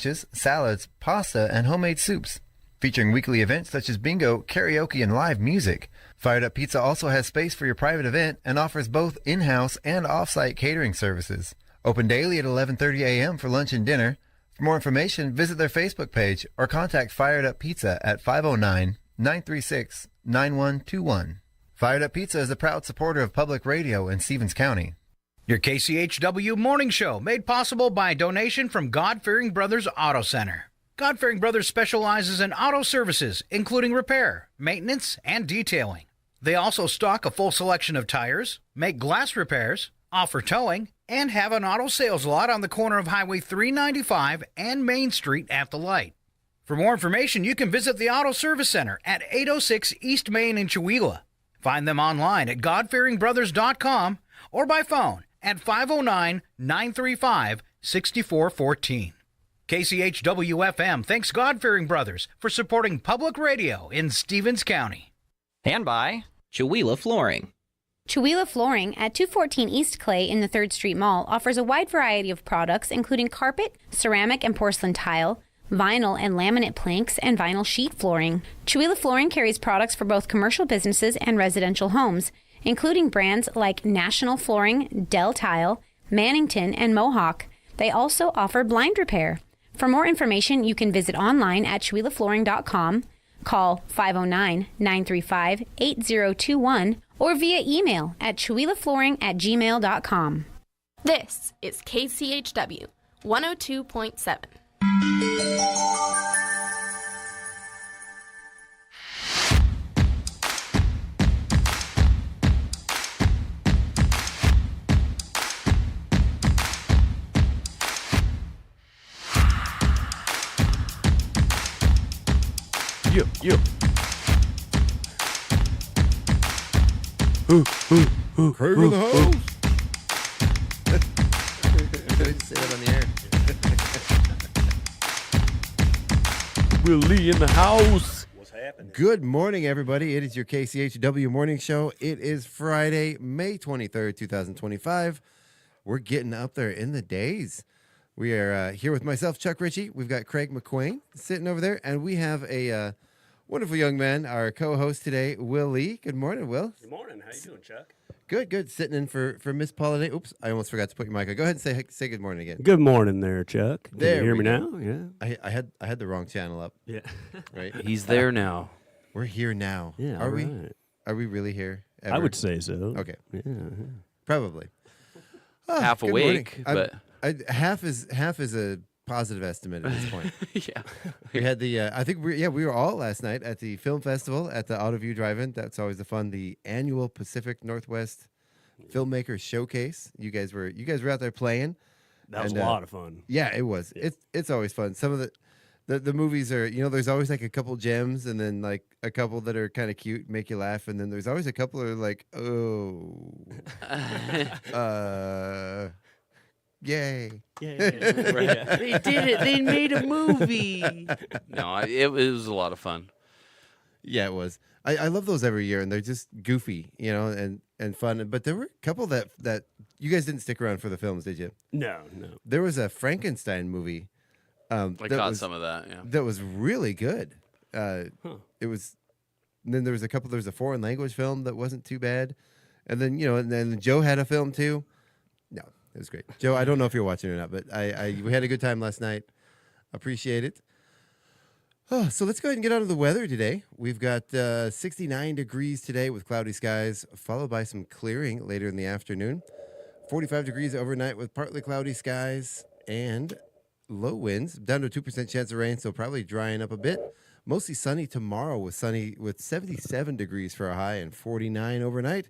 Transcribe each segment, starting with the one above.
salads, pasta, and homemade soups. Featuring weekly events such as bingo, karaoke, and live music. Fired Up Pizza also has space for your private event and offers both in-house and off-site catering services. Open daily at 11:30 a.m. for lunch and dinner. For more information, visit their Facebook page or contact Fired Up Pizza at 509-936-9121. Fired Up Pizza is a proud supporter of public radio in Stevens County. Your KCHW Morning Show, made possible by a donation from God-Fearing Brothers Auto Center. God-Fearing Brothers specializes in auto services, including repair, maintenance, and detailing. They also stock a full selection of tires, make glass repairs, offer towing, and have an auto sales lot on the corner of Highway 395 and Main Street at the light. For more information, you can visit the Auto Service Center at 806 East Main in Chewelah. Find them online at godfearingbrothers.com or by phone at 509-935-6414. KCHW-FM thanks God-Fearing Brothers for supporting public radio in Stevens County. And by Chewelah Flooring. Chewelah Flooring at 214 East Clay in the 3rd Street Mall offers a wide variety of products including carpet, ceramic and porcelain tile, vinyl and laminate planks, and vinyl sheet flooring. Chewelah Flooring carries products for both commercial businesses and residential homes, including brands like National Flooring, Dell Tile, Mannington, and Mohawk. They also offer blind repair. For more information, you can visit online at CheWelahFlooring.com, call 509-935-8021, or via email at CheWelahFlooring@gmail.com. This is KCHW 102.7. Yo. Craig in the house. Say that on the air. Willie in the house. What's happening? Good morning, everybody. It is your KCHW Morning Show. It is Friday, May 23rd, 2025. We're getting up there in the days. We are here with myself, Chuck Ritchie. We've got Craig McQueen sitting over there, and we have a wonderful young man, our co-host today, Will Lee. Good morning, Will. Good morning. How you doing, Chuck? Good. Sitting in for Miss Paula. Oops, I almost forgot to put your mic on. Go ahead and say good morning again. Good morning there, Chuck. Can There you hear we me go. now? Yeah. I had the wrong channel up. Yeah. Right. He's there now. We're here now. Yeah. Are we? right. Are we really here? Ever? I would say so. Okay. Yeah. Probably. Oh, Half good awake, morning. but half is a positive estimate at this point. yeah. We had the I think we were all last night at the film festival at the AutoView Drive-In. That's always the fun. The annual Pacific Northwest Filmmakers Showcase. You guys were out there playing. That was a lot of fun. Yeah, it was. Yeah. It's always fun. Some of the movies are, there's always like a couple gems and then like a couple that are kind of cute, make you laugh, and then there's always a couple that are like, oh, yay. Yeah. They did it. They made a movie. No, it was a lot of fun. Yeah, it was. I love those every year, and they're just goofy, and fun. But there were a couple that you guys didn't stick around for the films, did you? No. There was a Frankenstein movie. I caught some of that, yeah. That was really good. It was. And then there was a couple. There was a foreign language film that wasn't too bad, and then and then Joe had a film too. No, it was great. Joe, I don't know if you're watching or not, but we had a good time last night. Appreciate it. Oh, so let's go ahead and get on to the weather today. We've got 69 degrees today with cloudy skies, followed by some clearing later in the afternoon. 45 degrees overnight with partly cloudy skies and low winds. Down to a 2% chance of rain, so probably drying up a bit. Mostly sunny tomorrow with 77 degrees for a high and 49 overnight.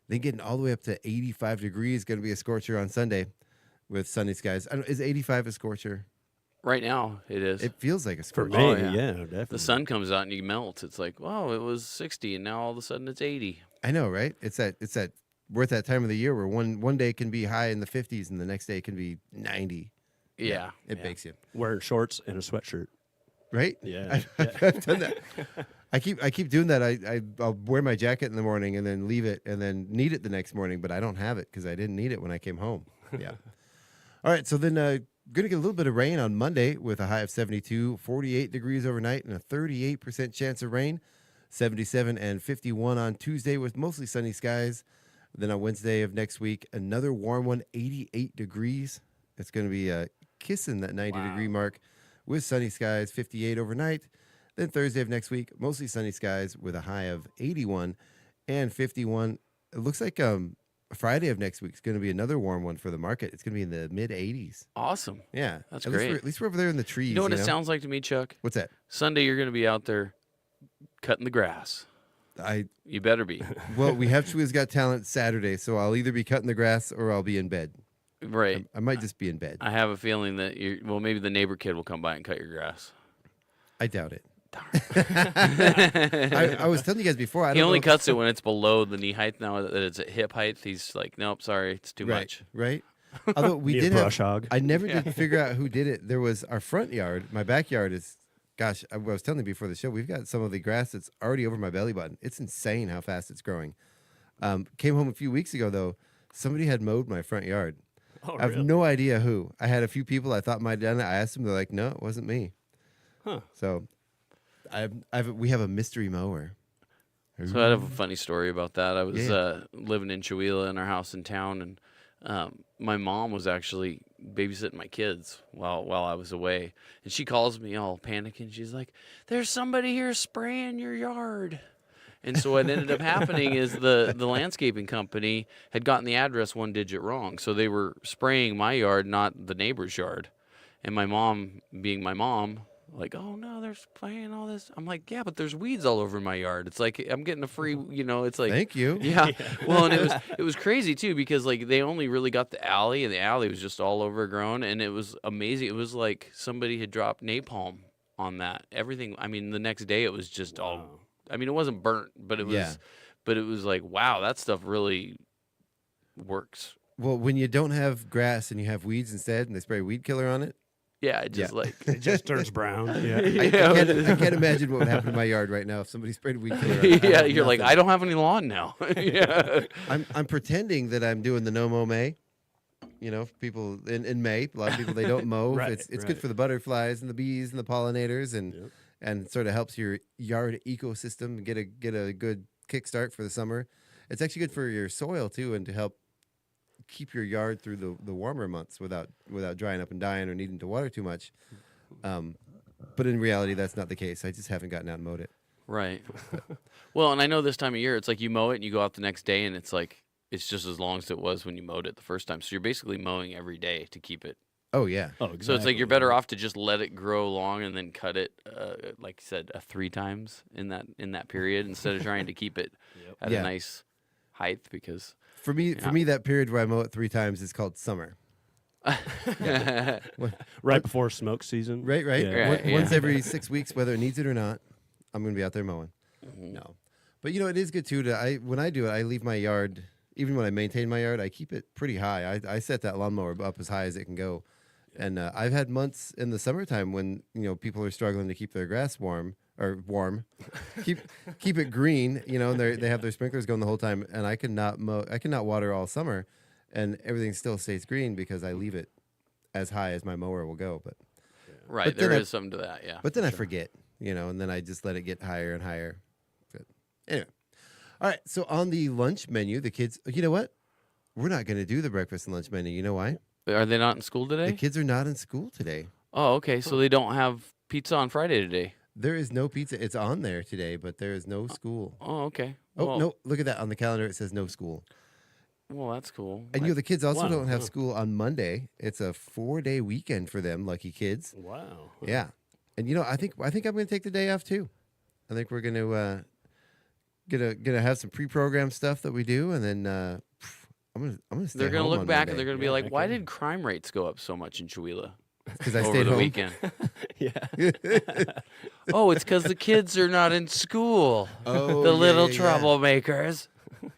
Then getting all the way up to 85 degrees. Going to be a scorcher on Sunday with sunny skies. Is 85 a scorcher? Right now, it is. It feels like a For scorcher. me, Oh, yeah, yeah. definitely. The sun comes out and you melt. It's like, wow, it was 60, and now all of a sudden it's 80. I know, right? It's that we're at that time of the year where one day can be high in the 50s and the next day can be 90. Yeah. It bakes you. Wearing shorts and a sweatshirt. Right? Yeah. I've done that. I keep doing that. I'll wear my jacket in the morning and then leave it and then need it the next morning, but I don't have it because I didn't need it when I came home. Yeah. All right. So then going to get a little bit of rain on Monday with a high of 72, 48 degrees overnight, and a 38% chance of rain. 77 and 51 on Tuesday with mostly sunny skies. Then on Wednesday of next week, another warm one, 88 degrees. It's going to be kissing that 90-degree mark with sunny skies, 58 overnight. Then Thursday of next week, mostly sunny skies with a high of 81 and 51. It looks like Friday of next week is going to be another warm one for the market. It's going to be in the mid-80s. Awesome. Yeah. That's at great. At least we're over there in the trees. You know what it sounds like to me, Chuck? What's that? Sunday, you're going to be out there cutting the grass. You better be. Well, we have Chewy's Got Talent Saturday, so I'll either be cutting the grass or I'll be in bed. Right. I might just be in bed. I have a feeling that maybe the neighbor kid will come by and cut your grass. I doubt it. I was telling you guys before. He only cuts it when it's below the knee height. Now that it's at hip height, he's like, nope, sorry, it's too much. Right. Although we Need a did brush hog. I never did figure out who did it. There was our front yard. My backyard is, gosh, I was telling you before the show, we've got some of the grass that's already over my belly button. It's insane how fast it's growing. Came home a few weeks ago, though. Somebody had mowed my front yard. Oh, I have really? no idea who. I had a few people I thought might have done it. I asked them. They're like, no, it wasn't me. Huh. So we have a mystery mower. So I have a funny story about that. I was Yeah. living in Chewelah in our house in town, and my mom was actually babysitting my kids while I was away. And she calls me all panicking. She's like, there's somebody here spraying your yard. And so what ended up happening is the landscaping company had gotten the address one digit wrong. So they were spraying my yard, not the neighbor's yard. And my mom, being my mom, like, oh, no, they're spraying all this. I'm like, yeah, but there's weeds all over my yard. It's like I'm getting a free, it's like. Thank you. Yeah. Well, and it was crazy, too, because, like, they only really got the alley, and the alley was just all overgrown. And it was amazing. It was like somebody had dropped napalm on that. Everything. I mean, the next day it was just all. I mean, it wasn't burnt, but it was, like, wow, that stuff really works. Well, when you don't have grass and you have weeds instead, and they spray weed killer on it. Yeah, it just like It just turns brown. Yeah. I can't imagine what would happen to my yard right now if somebody sprayed weed killer on it. yeah, you're like, I don't have any lawn now. yeah. I'm pretending that I'm doing the no mow May. People in May, a lot of people they don't mow. Right, It's good right. for the butterflies and the bees and the pollinators and sort of helps your yard ecosystem get a good kickstart for the summer. It's actually good for your soil too, and to help keep your yard through the warmer months without drying up and dying or needing to water too much. But in reality, that's not the case. I just haven't gotten out and mowed it. Right. Well, and I know this time of year, it's like you mow it and you go out the next day, and it's like it's just as long as it was when you mowed it the first time. So you're basically mowing every day to keep it. Oh yeah. Oh, exactly. So it's like you're better off to just let it grow long and then cut it, like you said, 3 times in that period instead of trying to keep it at a nice height because. For me, that period where I mow it 3 times is called summer. Right before smoke season. Right. Yeah. Right, Once every 6 weeks, whether it needs it or not, I'm going to be out there mowing. Mm-hmm. No, but it is good too. When I do it, I leave my yard. Even when I maintain my yard, I keep it pretty high. I set that lawnmower up as high as it can go. And I've had months in the summertime when people are struggling to keep their grass warm, keep it green. And they have their sprinklers going the whole time, and I cannot water all summer, and everything still stays green because I leave it as high as my mower will go. But Right, But then there is something to that, yeah. But then I forget, and then I just let it get higher and higher. But anyway, all right. So on the lunch menu, the kids, you know what? We're not going to do the breakfast and lunch menu. You know why? Are they not in school today? The kids are not in school today. Oh, okay. So they don't have pizza on Friday today. There is no pizza. It's on there today, but there is no school. Oh, okay. Oh, Well, no. Look at that. On the calendar, it says no school. Well, that's cool. And the kids also Wow. don't have school on Monday. It's a 4-day weekend for them, lucky kids. Wow. Yeah. And I think I'm going to take the day off too. I think we're going to gonna have some pre-programmed stuff that we do, and then I'm gonna stay. They're going to home look on back Monday. and they're going to be Yeah, like, heck why yeah. did crime rates go up so much in Chewelah because I over stayed the home. weekend? Yeah. Oh, it's because the kids are not in school. Oh, The yeah, little yeah, yeah. troublemakers.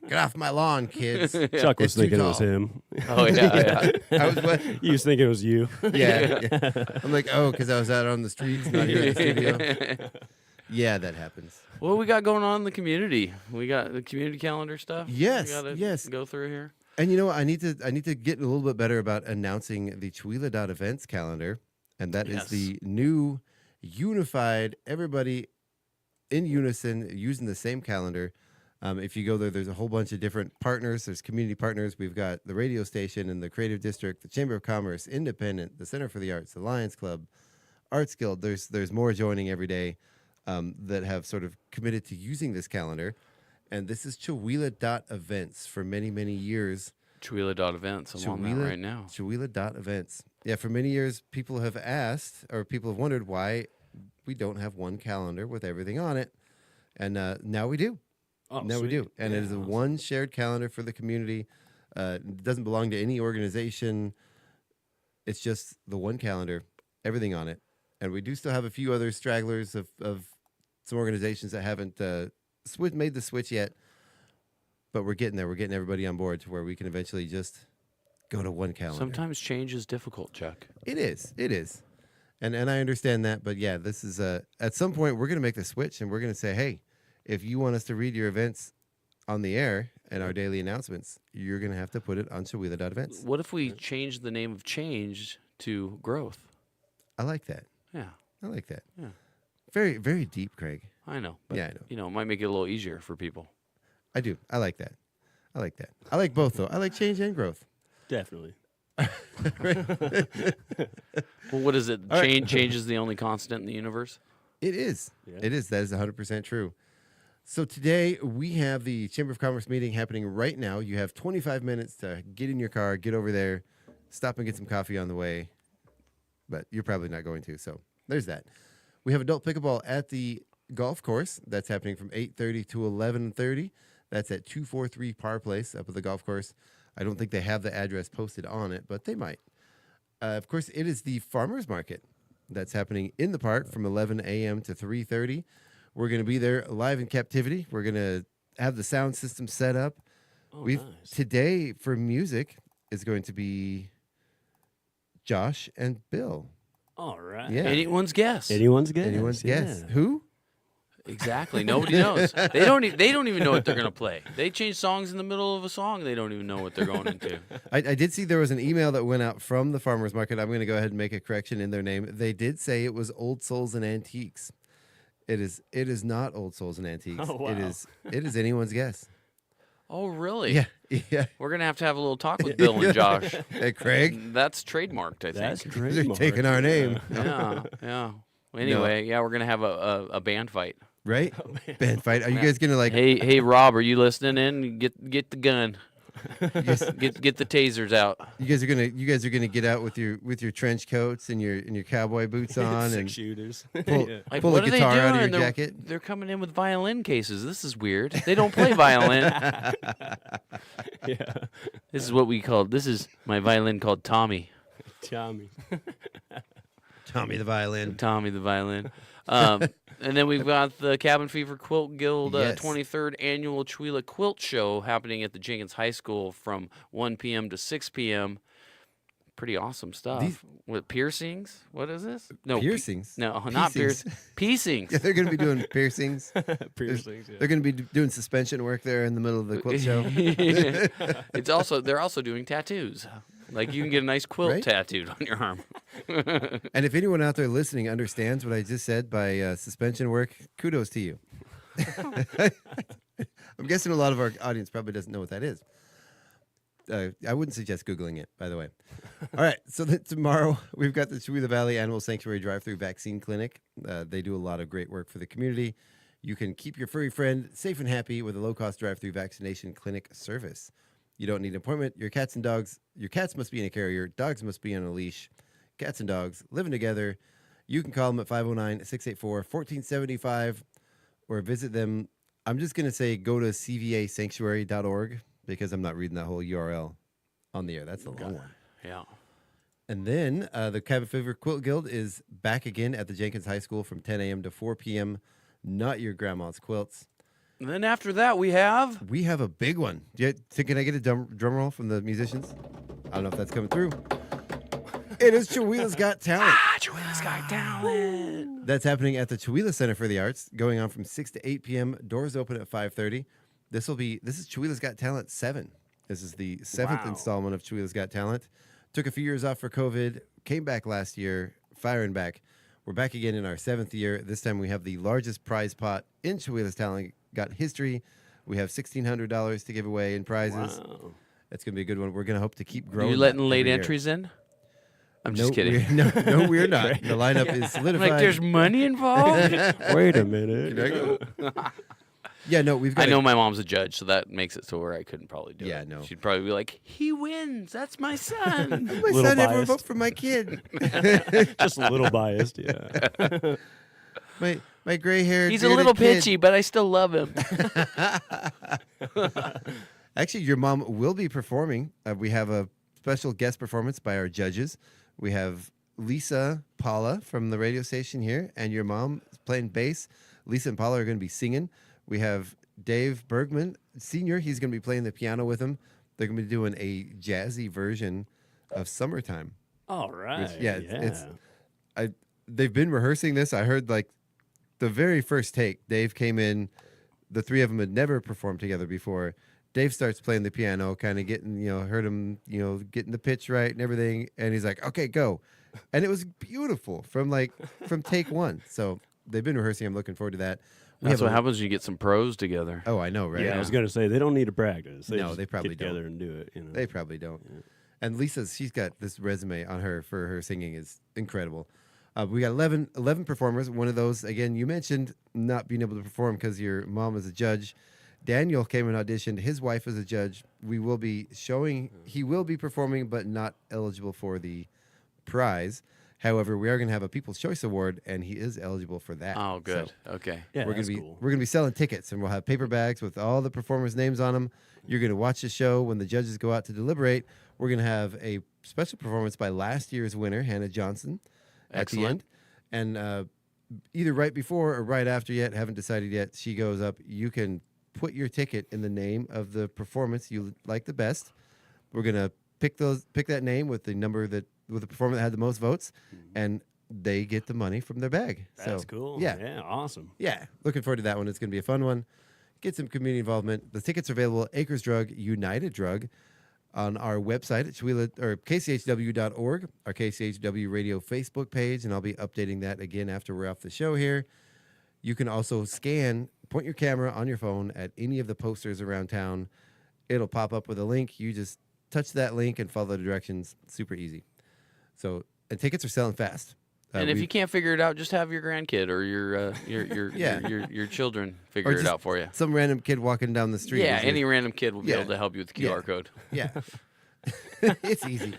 Get off my lawn, kids. Chuck was It's too thinking it was tall. him. Oh, yeah. I was what? You was thinking it was you. Yeah. I'm like, because I was out on the streets, not here in the studio. Yeah, that happens. What we got going on in the community? We got the community calendar stuff? Yes, We gotta yes. go through here. And you know what? I need to get a little bit better about announcing the Chewila.events calendar, and that is the new unified, everybody in unison using the same calendar. If you go there, there's a whole bunch of different partners. There's community partners. We've got the radio station and the Creative District, the Chamber of Commerce, Independent, the Center for the Arts, the Lions Club, Arts Guild. There's more joining every day that have sort of committed to using this calendar. And this is Chewila.events for many, many years. Chewila.events. I'm on that right now. Chewila.events. Yeah, for many years, people have asked, or people have wondered why we don't have one calendar with everything on it. And now we do. Oh, now sweet. we do. And it is a one shared calendar for the community. It doesn't belong to any organization. It's just the one calendar, everything on it. And we do still have a few other stragglers of some organizations that haven't made the switch yet. But we're getting there. We're getting everybody on board to where we can eventually just go to one calendar. Sometimes change is difficult, Chuck. It is. It is. And I understand that. But yeah, this is at some point we're going to make the switch and we're going to say, hey, if you want us to read your events on the air and our daily announcements, you're going to have to put it on Chewila.events. What if we change the name of change to growth? I like that. Yeah. I like that. Yeah. Very, very deep, Craig. I know. But, Yeah, I know. You know, it might make it a little easier for people. I do. I like that. I like that. I like both, though. I like change and growth. Definitely. Well, what is it? Change is the only constant in the universe? It is. Yeah. It is. That is 100% true. So today we have the Chamber of Commerce meeting happening right now. You have 25 minutes to get in your car, get over there, stop and get some coffee on the way. But you're probably not going to. So there's that. We have adult pickleball at the golf course. That's happening from 8:30 to 11:30. That's at 243 Parr Place up at the golf course. I don't think they have the address posted on it, but they might. Of course, it is the farmers market that's happening in the park from 11 a.m. to 3:30. We're going to be there live in captivity. We're going to have the sound system set up. Oh, nice. Today for music is going to be Josh and Bill. All right. Yeah. Anyone's guess. Anyone's guess. Anyone's yeah. guess? Who? Exactly. Nobody knows. They don't even know what they're going to play. They change songs in the middle of a song. They don't even know what they're going into. I did see there was an email that went out from the farmers market. I'm going to go ahead and make a correction in their name. They did say it was Old Souls and Antiques. It is not Old Souls and Antiques. Oh, wow. It is anyone's guess. Oh, really? Yeah. We're going to have a little talk with Bill and Josh. Hey, Craig. That's trademarked, I think. That's They're great. taking our name. Yeah. Anyway, we're going to have a band fight. Right? Band fight. Are you guys going to like... Hey, Rob, are you listening in? Get the gun. Get the tasers out. You guys are gonna get out with your trench coats and your cowboy boots on and Six shooters. pull, Yeah. Like, pull what a are they guitar doing? out of your they're, jacket. They're coming in with violin cases. This is weird. They don't play violin. Yeah. This is what we call. This is my violin called Tommy. Tommy. Tommy the violin. Tommy the violin. And then we've got the Cabin Fever Quilt Guild Yes. 23rd Annual Chewila Quilt Show happening at the Jenkins High School from 1 p.m. to 6 p.m. Pretty awesome stuff. With piercings? What is this? No. Piercings? No, not Piecings. piercings. Yeah, they're gonna be doing piercings. Piercings. Yeah. They're gonna be doing suspension work there in the middle of the quilt show. They're also doing tattoos. Like you can get a nice quilt Right? tattooed on your arm. And if anyone out there listening understands what I just said by suspension work, kudos to you. I'm guessing a lot of our audience probably doesn't know what that is. I wouldn't suggest Googling it, by the way. All right, so tomorrow we've got the Chewila Valley Animal Sanctuary Drive-Thru Vaccine Clinic. They do a lot of great work for the community. You can keep your furry friend safe and happy with a low-cost drive-thru vaccination clinic service. You don't need an appointment. Your cats must be in a carrier. Dogs must be on a leash. Cats and dogs living together. You can call them at 509-684-1475 or visit them. I'm just going to say go to cvasanctuary.org because I'm not reading that whole URL on the air. That's the long one. Yeah. And then the Cabin Fever Quilt Guild is back again at the Jenkins High School from 10 a.m. to 4 p.m. Not your grandma's quilts. And then after that, we have a big one. Can I get a drum roll from the musicians? I don't know if that's coming through. It is Chewila's Got Talent. Chewila's Got Talent. That's happening at the Chewila Center for the Arts, going on from 6 to 8 p.m. Doors open at 5:30. This is Chewila's Got Talent 7. This is the 7th Wow. installment of Chihuahua's Got Talent. Took a few years off for COVID, came back last year, firing back. We're back again in our 7th year. This time we have the largest prize pot in Chihuahua's Talent Got history. We have $1,600 to give away in prizes. Wow. That's going to be a good one. We're going to hope to keep Are growing. you letting that late every year. entries in? I'm just kidding. No, we're not. The lineup is solidified. Like, there's money involved? Wait a minute. Yeah, no, we've got. I know my mom's a judge, so that makes it so where I couldn't probably do it. Yeah, no. She'd probably be like, he wins. That's my son. My Little son never biased. vote for my kid. Just a little biased, yeah. My gray hair. He's a little pitchy, but I still love him. Actually, your mom will be performing. We have a special guest performance by our judges. We have Lisa Paula from the radio station here, and your mom is playing bass. Lisa and Paula are going to be singing. We have Dave Bergman, Sr. He's going to be playing the piano with them. They're going to be doing a jazzy version of Summertime. All right. It's they've been rehearsing this. I heard like the very first take. Dave came in. The three of them had never performed together before. Dave starts playing the piano, kind of getting, heard him, getting the pitch right and everything. And he's like, okay, go. And it was beautiful from take one. So they've been rehearsing. I'm looking forward to that. That's what happens when you get some pros together. Oh, I know, right? Yeah, I was going to say, they don't need to practice. No, just they probably get together don't. and do it. They probably don't. Yeah. And she's got this resume on her for her singing is incredible. We got 11 performers. One of those, again, you mentioned not being able to perform because your mom is a judge. Daniel came and auditioned. His wife is a judge. He will be performing, but not eligible for the prize. However, we are going to have a People's Choice Award, and he is eligible for that. Oh, good. So okay. Yeah, we're that's gonna be cool. we're gonna be selling tickets, and we'll have paper bags with all the performers' names on them. You're gonna watch the show when the judges go out to deliberate. We're gonna have a special performance by last year's winner, Hannah Johnson, at Excellent. the end, and either right before or right after yet, haven't decided yet. She goes up. You can put your ticket in the name of the performance you like the best. We're gonna pick that name with the performer that had the most votes, and they get the money from their bag. That's So, cool. Yeah. Yeah, awesome. Yeah, looking forward to that one. It's going to be a fun one. Get some community involvement. The tickets are available at Acres Drug, United Drug, on our website at KCHW.org, our KCHW Radio Facebook page, and I'll be updating that again after we're off the show here. You can also point your camera on your phone at any of the posters around town. It'll pop up with a link. You just touch that link and follow the directions. Super easy. So, and tickets are selling fast. And if you can't figure it out, just have your grandkid or your children figure it just out for you. Some random kid walking down the street. Yeah, is any random kid will be Yeah. able to help you with the QR code. Yeah. It's easy.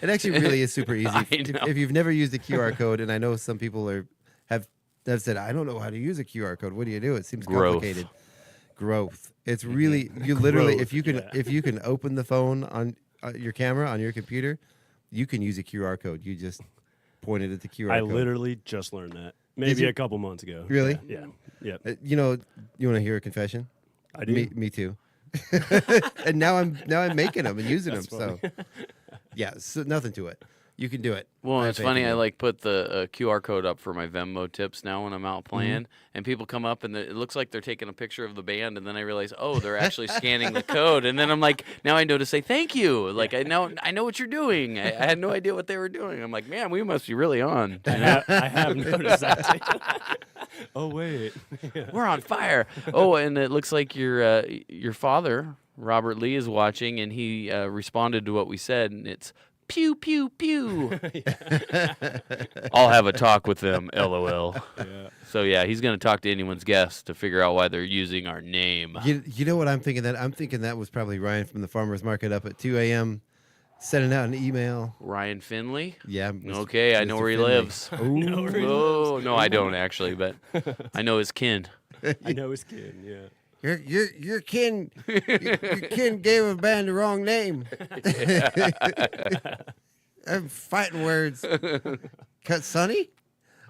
It actually really is super easy. I know. If you've never used a QR code, and I know some people have said, I don't know how to use a QR code. What do you do? It seems complicated. Growth. It's really you literally Growth, if you can open the phone on your camera on your computer, you can use a QR code. You just pointed at the QR I code. literally just learned that. Maybe you? a couple months ago. Really? Yeah. Yeah. You want to hear a confession? I do. Me too. And now I'm making them and using them. So yeah, so nothing to it. You can do it. Well, I it's have funny. faith in I you. put the QR code up for my Venmo tips now when I'm out playing, Mm-hmm. and people come up and it looks like they're taking a picture of the band, and then I realize, oh, they're actually scanning the code, and then I'm like, now I know to say thank you. Like I know what you're doing. I had no idea what they were doing. I'm like, man, we must be really on. I have noticed that. Oh wait. Yeah. We're on fire. Oh, and it looks like your father, Robert Lee, is watching, and he responded to what we said, and it's pew pew pew. I'll have a talk with them. LOL. Yeah. So yeah, he's gonna talk to anyone's guests to figure out why they're using our name. You know what I'm thinking? I'm thinking that was probably Ryan from the farmers market up at 2 a.m. sending out an email. Ryan Finley. Yeah. Mr. Okay, I know Mr. where he Finley. lives. Oh no, I don't actually, but I know his kin. I know his kid. Yeah. Your kin gave a band the wrong name. I'm fighting words. Cut Sonny?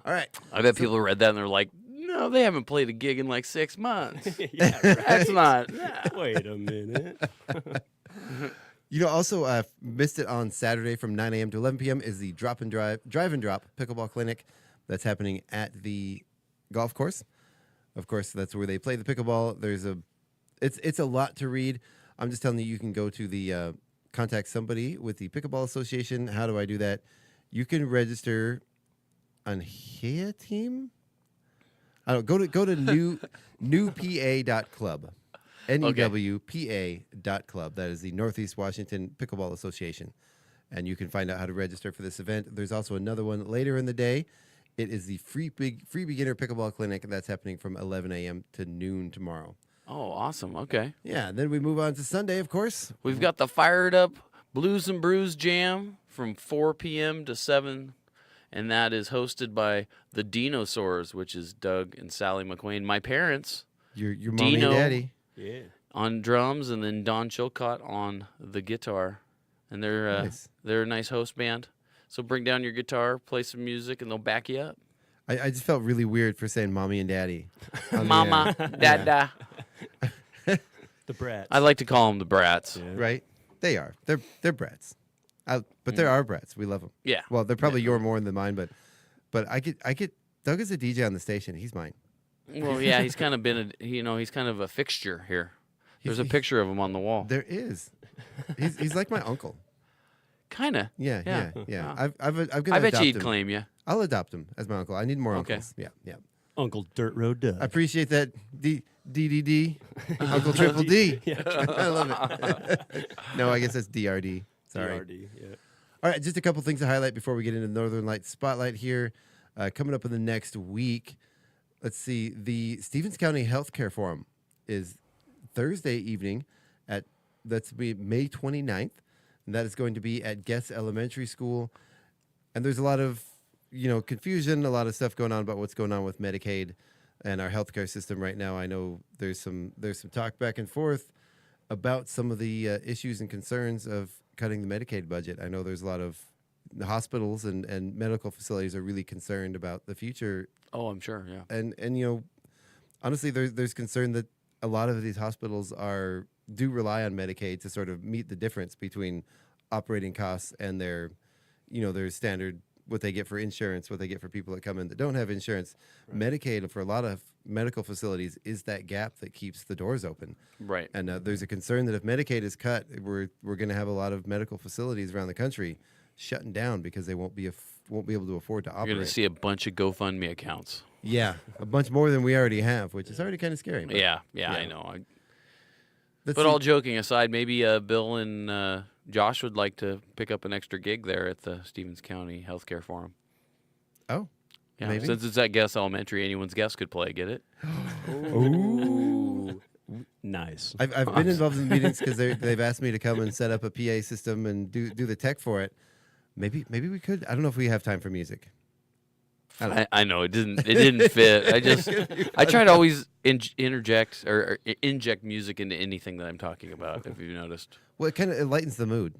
All right. I bet people read that and they're like, no, they haven't played a gig in like 6 months. Yeah. Right. That's not. Wait a minute. Also missed it on Saturday from 9 a.m. to 11 p.m. is the drive and drop pickleball clinic that's happening at the golf course. Of course, that's where they play the pickleball. It's a lot to read. I'm just telling you, you can go to the contact somebody with the Pickleball Association. How do I do that? You can register on HEA team. I don't go to newpa.club. NEWPA.club. That is the Northeast Washington Pickleball Association. And you can find out how to register for this event. There's also another one later in the day. It is the free beginner pickleball clinic. That's happening from 11 a.m. to noon tomorrow. Oh, awesome. Okay. Yeah, then we move on to Sunday, of course. We've got the Fired Up Blues and Brews Jam from 4 p.m. to 7, and that is hosted by the Dinosaurs, which is Doug and Sally McQueen. My parents. Your mommy Dino, and daddy. Yeah. on drums, and then Don Chilcott on the guitar. And they're Nice. they're a nice host band. So bring down your guitar, play some music, and they'll back you up. I just felt really weird for saying mommy and daddy. on the, Mama, Dada. The brats. I like to call them the Brats. Yeah. Right? They are. They're brats. But they're our brats. We love them. Yeah. Well, they're probably your more than mine, but I get Doug is a DJ on the station. He's mine. Well, yeah, he's kind of been he's kind of a fixture here. There's a picture of him on the wall. There is. He's like my uncle. Kind of. Yeah. Wow. I'm gonna I bet adopt you he'd him. claim you. I'll adopt him as my uncle. I need more Okay. uncles. Yeah. Uncle Dirt Road Doug. I appreciate that. DDD, Uncle Triple D. I love it. No, I guess that's DRD. Sorry. DRD, yeah. All right, just a couple things to highlight before we get into the Northern Lights Spotlight here. Coming up in the next week, let's see, the Stevens County Healthcare Forum is Thursday evening that's May 29th, and that is going to be at Guess Elementary School. And there's a lot of, confusion, a lot of stuff going on about what's going on with Medicaid and our healthcare system right now. I know there's some talk back and forth about some of the issues and concerns of cutting the Medicaid budget. I know there's a lot of the hospitals and medical facilities are really concerned about the future. Oh, I'm sure. Yeah. And honestly, there's concern that a lot of these hospitals do rely on Medicaid to sort of meet the difference between operating costs and their standard, what they get for insurance, what they get for people that come in that don't have insurance. Right. Medicaid for a lot of medical facilities is that gap that keeps the doors open. Right. And there's a concern that if Medicaid is cut, we're going to have a lot of medical facilities around the country shutting down because they won't be able to afford to operate. You're going to see a bunch of GoFundMe accounts. Yeah, a bunch more than we already have, which is already kind of scary. Yeah, I know. But all joking aside, maybe Bill and Josh would like to pick up an extra gig there at the Stevens County Healthcare Forum. Oh, yeah. maybe. Since it's at Guess Elementary, anyone's guest could play. Get it? Ooh. Nice. I've been involved in meetings because they've asked me to come and set up a PA system and do the tech for it. Maybe we could. I don't know if we have time for music. I know it didn't fit. I try to always interject or inject music into anything that I'm talking about. If you've noticed. Well, it lightens the mood.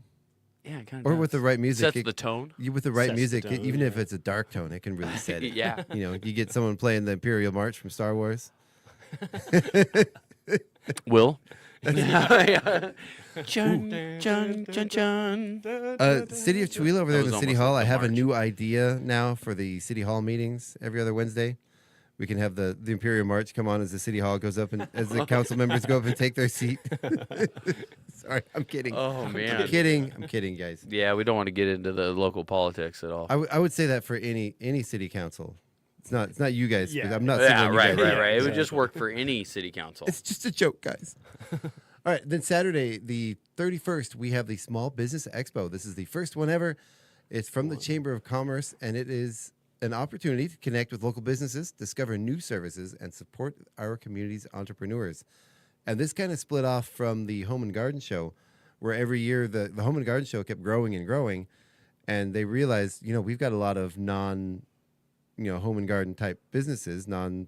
Yeah, it kind of. Or does. with the right music, Sets the tone. With the right Sets music, the tone, even if it's a dark tone, it can really set it. Yeah. You get someone playing the Imperial March from Star Wars. Will. Chun, chun, chun, chun. City of Chihuahua over there in That the was City almost Hall. like I the have a march. new idea now for the City Hall meetings every other Wednesday. We can have the Imperial March come on as the City Hall goes up and as the council members go up and take their seat. Sorry, I'm kidding. Oh, man. I'm kidding, guys. Yeah, we don't want to get into the local politics at all. I would say that for any city council. It's not you guys. Yeah. I'm not. Yeah, singling you right. guys out. It would just work for any city council. It's just a joke, guys. All right, then Saturday, the 31st, we have the Small Business Expo. This is the first one ever. It's from the Chamber of Commerce, and it is an opportunity to connect with local businesses, discover new services, and support our community's entrepreneurs. And this kind of split off from the Home and Garden Show, where every year the Home and Garden Show kept growing and growing, and they realized, we've got a lot of home and garden type businesses, the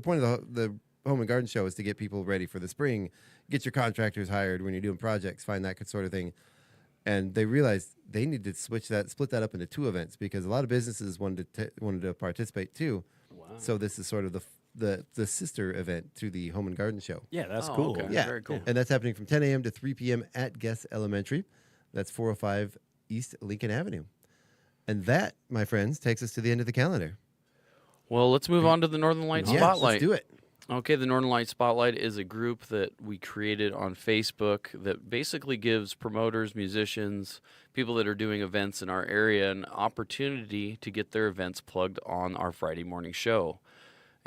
point of the Home and Garden Show is to get people ready for the spring, get your contractors hired when you're doing projects, find that sort of thing. And they realized they needed to split that up into two events because a lot of businesses wanted to participate too. Wow. So this is sort of the sister event to the Home and Garden Show. Yeah, that's Oh, cool. okay. Yeah, Very cool. And that's happening from 10 a.m. to 3 p.m. at Guess Elementary. That's 405 East Lincoln Avenue. And that, my friends, takes us to the end of the calendar. Well, let's move on to the Northern Lights Yeah, Spotlight. let's do it. Okay, the Northern Light Spotlight is a group that we created on Facebook that basically gives promoters, musicians, people that are doing events in our area an opportunity to get their events plugged on our Friday morning show.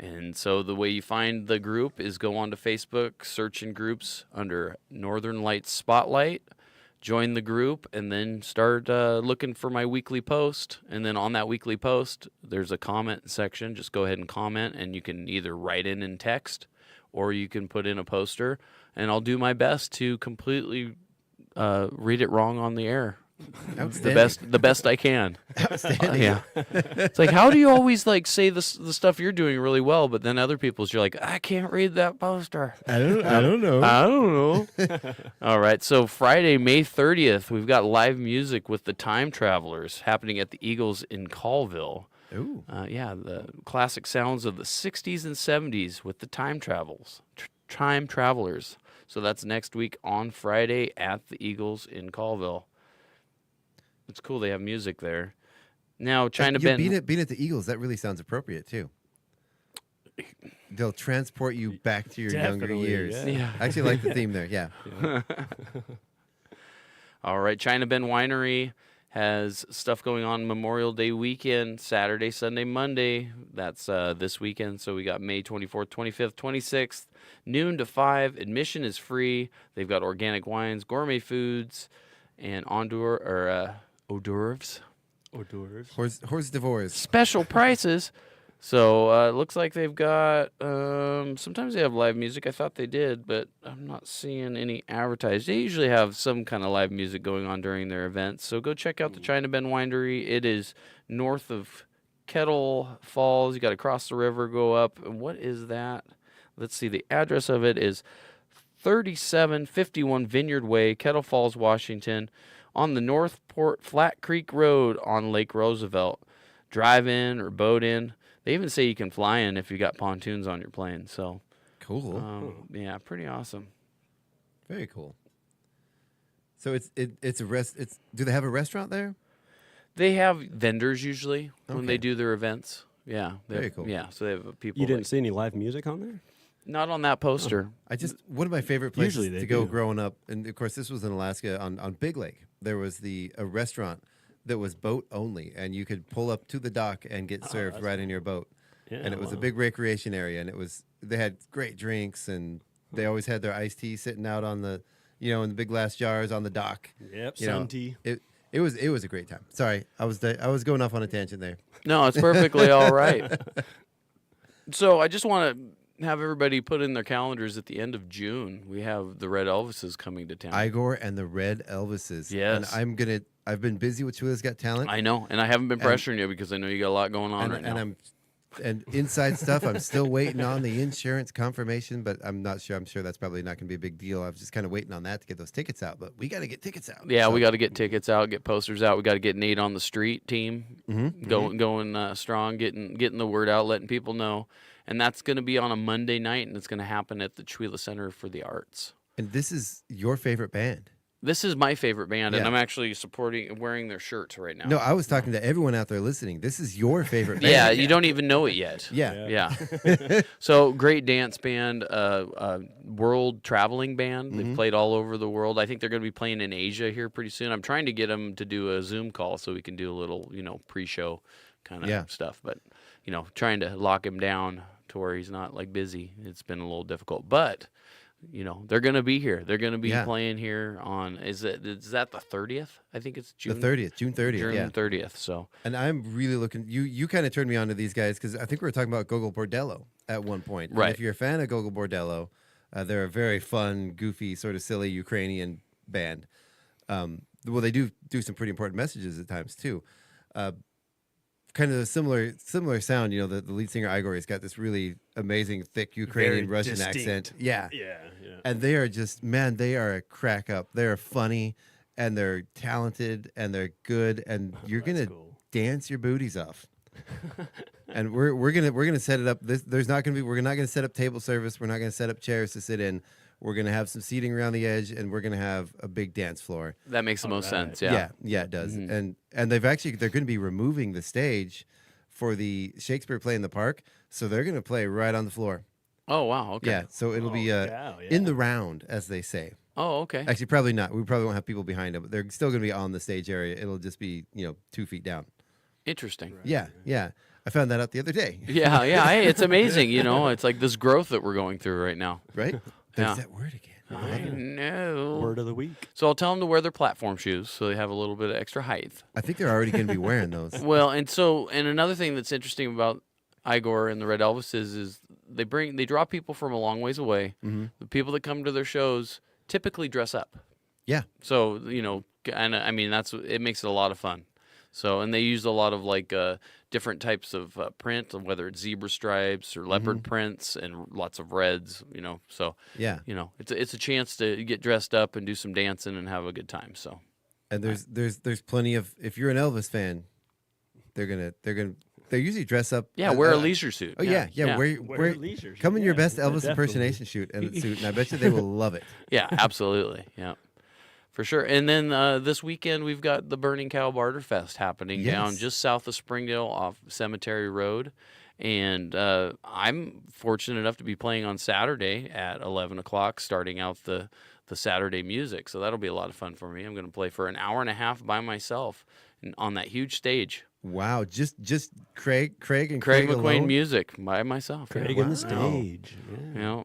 And so the way you find the group is go onto Facebook, search in groups under Northern Lights Spotlight, join the group, and then start looking for my weekly post. And then on that weekly post, there's a comment section. Just go ahead and comment, and you can either write in text or you can put in a poster. And I'll do my best to completely read it wrong on the air. The best I can. Yeah. It's like, how do you always like say the stuff you're doing really well, but then other people's you're like, I can't read that poster. I don't know. I don't know. All right. So Friday, May 30th, we've got live music with the Time Travelers happening at the Eagles in Colville. Ooh. Yeah, the classic sounds of the 60s and 70s with the Time Travelers. So that's next week on Friday at the Eagles in Colville. It's cool they have music there. Now, China Ben... Being at the Eagles, that really sounds appropriate, too. They'll transport you back to your younger years. Yeah. I actually like the theme there, yeah. All right, China Ben Winery has stuff going on Memorial Day weekend, Saturday, Sunday, Monday. That's this weekend. So we got May 24th, 25th, 26th, noon to 5. Admission is free. They've got organic wines, gourmet foods, and hors d'oeuvres. Hors d'oeuvres. Special prices. So it looks like they've got, sometimes they have live music. I thought they did, but I'm not seeing any advertised. They usually have some kind of live music going on during their events. So go check out the China Ben Winery. It is north of Kettle Falls. You got to cross the river, go up. And what is that? Let's see. The address of it is 3751 Vineyard Way, Kettle Falls, Washington, on the Northport Flat Creek Road on Lake Roosevelt. Drive in or boat in. They even say you can fly in if you got pontoons on your plane. So cool. Yeah, pretty awesome. Very cool. So it's a do they have a restaurant there? They have vendors usually when Okay. they do their events. Yeah, Very cool. Yeah, so they have people. You didn't see any live music on there? Not on that poster. One of my favorite places Usually they to go do. growing up, and of course this was in Alaska on Big Lake. There was a restaurant that was boat only, and you could pull up to the dock and get served right in your boat. Yeah, And it was a big recreation area, and they had great drinks, and they always had their iced tea sitting out on the, in the big glass jars on the dock. Yep, You know, sun tea. It was a great time. Sorry, I was going off on a tangent there. No, it's perfectly all right. So I just want to have everybody put in their calendars at the end of June. We have the Red Elvises coming to town. Igor and the Red Elvises. Yes. And I've been busy with Chile's Got Talent. I know, and I haven't been pressuring you because I know you got a lot going on right now. And inside stuff, I'm still waiting on the insurance confirmation, but I'm not sure. I'm sure that's probably not going to be a big deal. I was just kind of waiting on that to get those tickets out, but we got to get tickets out. Yeah, So- we got to get tickets out, get posters out. We got to get Nate on the street team going strong, getting the word out, letting people know. And that's going to be on a Monday night, and it's going to happen at the Chihuahua Center for the Arts. And this is your favorite band. This is my favorite band, and Yeah. I'm actually wearing their shirts right now. No, I was talking to everyone out there listening. This is your favorite band. Yeah, you don't even know it yet. Yeah. Yeah. So great dance band, world traveling band. They've played all over the world. I think they're going to be playing in Asia here pretty soon. I'm trying to get them to do a Zoom call so we can do a little, pre-show kind of stuff. But, trying to lock him down to where he's not like busy. It's been a little difficult. But, they're going to be here. They're going to be playing here on, is that the 30th? I think it's June. The 30th, June 30th. June 30th. So. And I'm really looking. You kind of turned me on to these guys because I think we were talking about Gogol Bordello at one point. Right. And if you're a fan of Gogol Bordello, they're a very fun, goofy, sort of silly Ukrainian band. Well, they do some pretty important messages at times too. Kind of a similar sound. The lead singer Igor has got this really amazing, thick Ukrainian Very Russian distinct. accent. Yeah. Yeah. And they are just, man, they are a crack up. They're funny and they're talented and they're good. And you're gonna cool. dance your booties off. And we're gonna set it up. We're not gonna set up table service. We're not gonna set up chairs to sit in. We're gonna have some seating around the edge, and we're gonna have a big dance floor. That makes the most sense. Yeah. Yeah, it does. And they're gonna be removing the stage for the Shakespeare play in the park, so they're gonna play right on the floor. Oh, wow. Okay. Yeah, so it'll be yeah. in the round, as they say. Oh, okay. Actually, probably not. We probably won't have people behind them, but they're still going to be on the stage area. It'll just be 2 feet down. Interesting. Yeah. I found that out the other day. Yeah. Hey, it's amazing. It's like this growth that we're going through right now. Right? Yeah. There's that word again. I know. Word of the week. So I'll tell them to wear their platform shoes so they have a little bit of extra height. I think they're already going to be wearing those. Well, and another thing that's interesting about Igor and the Red Elvis is they draw people from a long ways away. Mm-hmm. The people that come to their shows typically dress up. Yeah. So, and I mean, it makes it a lot of fun. So, and they use a lot of different types of print, whether it's zebra stripes or leopard prints and lots of reds, so, Yeah. it's a chance to get dressed up and do some dancing and have a good time. So, And there's plenty of, if you're an Elvis fan, they usually dress up. yeah, wear a leisure suit. Oh yeah. Wear leisure. Come in your best Yeah, Elvis definitely. impersonation suit, and I bet you they will love it. Yeah, absolutely. Yeah. For sure. And then this weekend, we've got the Burning Cow Barter Fest happening down Yes. just south of Springdale off Cemetery Road. And I'm fortunate enough to be playing on Saturday at 11 o'clock, starting out the Saturday music. So that'll be a lot of fun for me. I'm going to play for an hour and a half by myself on that huge stage. Wow, just Craig Craig McQueen alone? music by myself. Craig Yeah. on the stage. Yeah.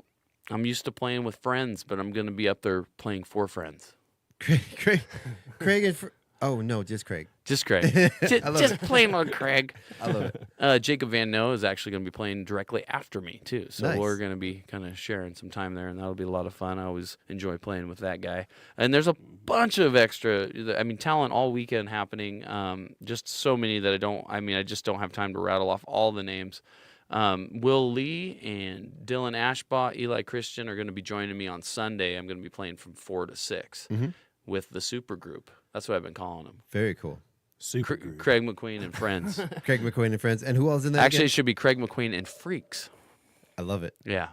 I'm used to playing with friends, but I'm going to be up there playing for friends. Craig and oh no, just Craig. Just Craig. just playing on Craig. I love it. Jacob Van Noe is actually going to be playing directly after me, too. So Nice. we're going to be kind of sharing some time there, and that'll be a lot of fun. I always enjoy playing with that guy. And there's a bunch of extra, talent all weekend happening. Just so many that I just don't have time to rattle off all the names. Will Lee and Dylan Ashbaugh, Eli Christian are going to be joining me on Sunday. I'm going to be playing from 4 to 6 with the super group. That's what I've been calling them. Very cool. Super group. Craig McQueen and Friends. Craig McQueen and friends. And who else in that? Actually, again? it should be Craig McQueen and Freaks. I love it. Yeah.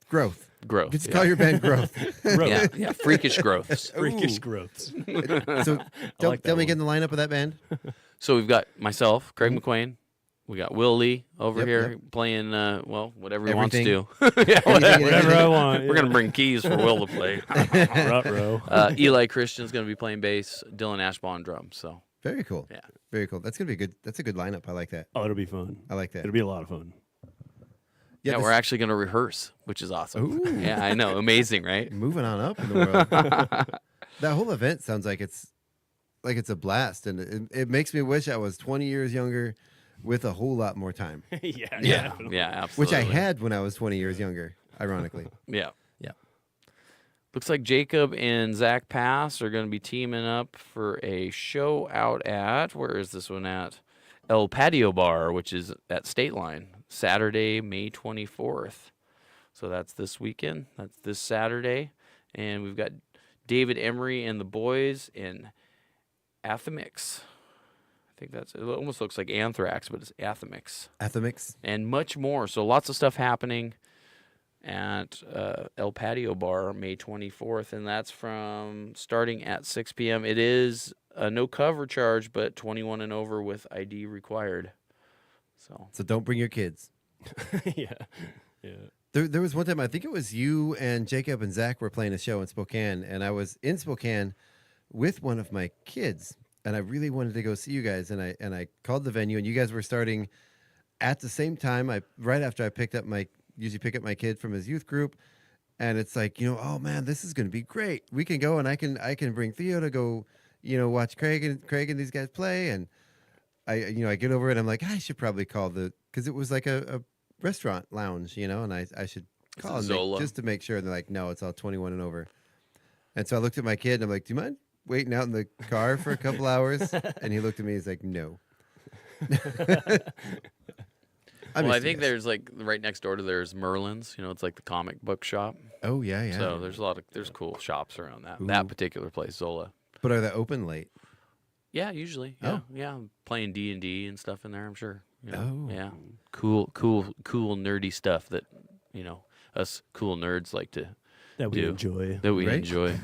Growth. Growth. Just yeah. call your band Growth. Yeah, freakish growths. Freakish growths. So tell like that me one. again the lineup of that band. So we've got myself, Craig McQuane. We got Will Lee over Yep, here yep. playing, whatever he wants to Everything. do. Yeah, Whatever I want. We're going to bring keys for Will to play. Ruh-roh. Eli Christian's going to be playing bass, Dylan Ashbaugh on drums. So Very cool. Yeah. Very cool. That's gonna be good. That's a good lineup. I like that. Oh, it'll be fun. I like that. It'll be a lot of fun. yeah, this- we're actually going to rehearse, which is awesome. Ooh. Yeah, I know. Amazing, right? moving on up in the world. That whole event sounds like it's a blast, and it makes me wish I was 20 years younger with a whole lot more time, Yeah. Yeah, definitely. yeah, absolutely. which I had when I was 20 years younger, ironically. Yeah. Yeah. Looks like Jacob and Zach Pass are going to be teaming up for a show out at, where is this one at? El Patio Bar, which is at State Line, Saturday, May 24th. So that's this weekend. That's this Saturday. And we've got David Emery and the boys in Athemix. I think it almost looks like Anthrax, but it's Athemix. Athemix. And much more. So lots of stuff happening at El Patio Bar, May 24th, and that's from starting at 6 p.m. It is a no cover charge, but 21 and over with ID required. So So don't bring your kids. Yeah. Yeah. There was one time, I think it was you and Jacob and Zach were playing a show in Spokane, and I was in Spokane with one of my kids, and I really wanted to go see you guys, and I called the venue, and you guys were starting at the same time. Right after I usually pick up my kid from his youth group, and it's like, oh man, this is going to be great. We can go, and I can bring Theo to go, watch Craig and these guys play, and I get over it. I'm like, I should probably call because it was like a restaurant lounge, and I should call Zola. just to make sure. And they're like, no, it's all 21 and over. And so I looked at my kid and I'm like, do you mind waiting out in the car for a couple hours? And he looked at me, he's like, no. I think there's right next door to there's Merlin's. It's like the comic book shop. Oh yeah. So there's cool shops around that Ooh. that particular place, Zola. But are they open late? Yeah, usually. Oh. Yeah, playing D&D and stuff in there, I'm sure. Oh. Yeah. Cool nerdy stuff that, us cool nerds like to That we do. enjoy. That we Right? enjoy.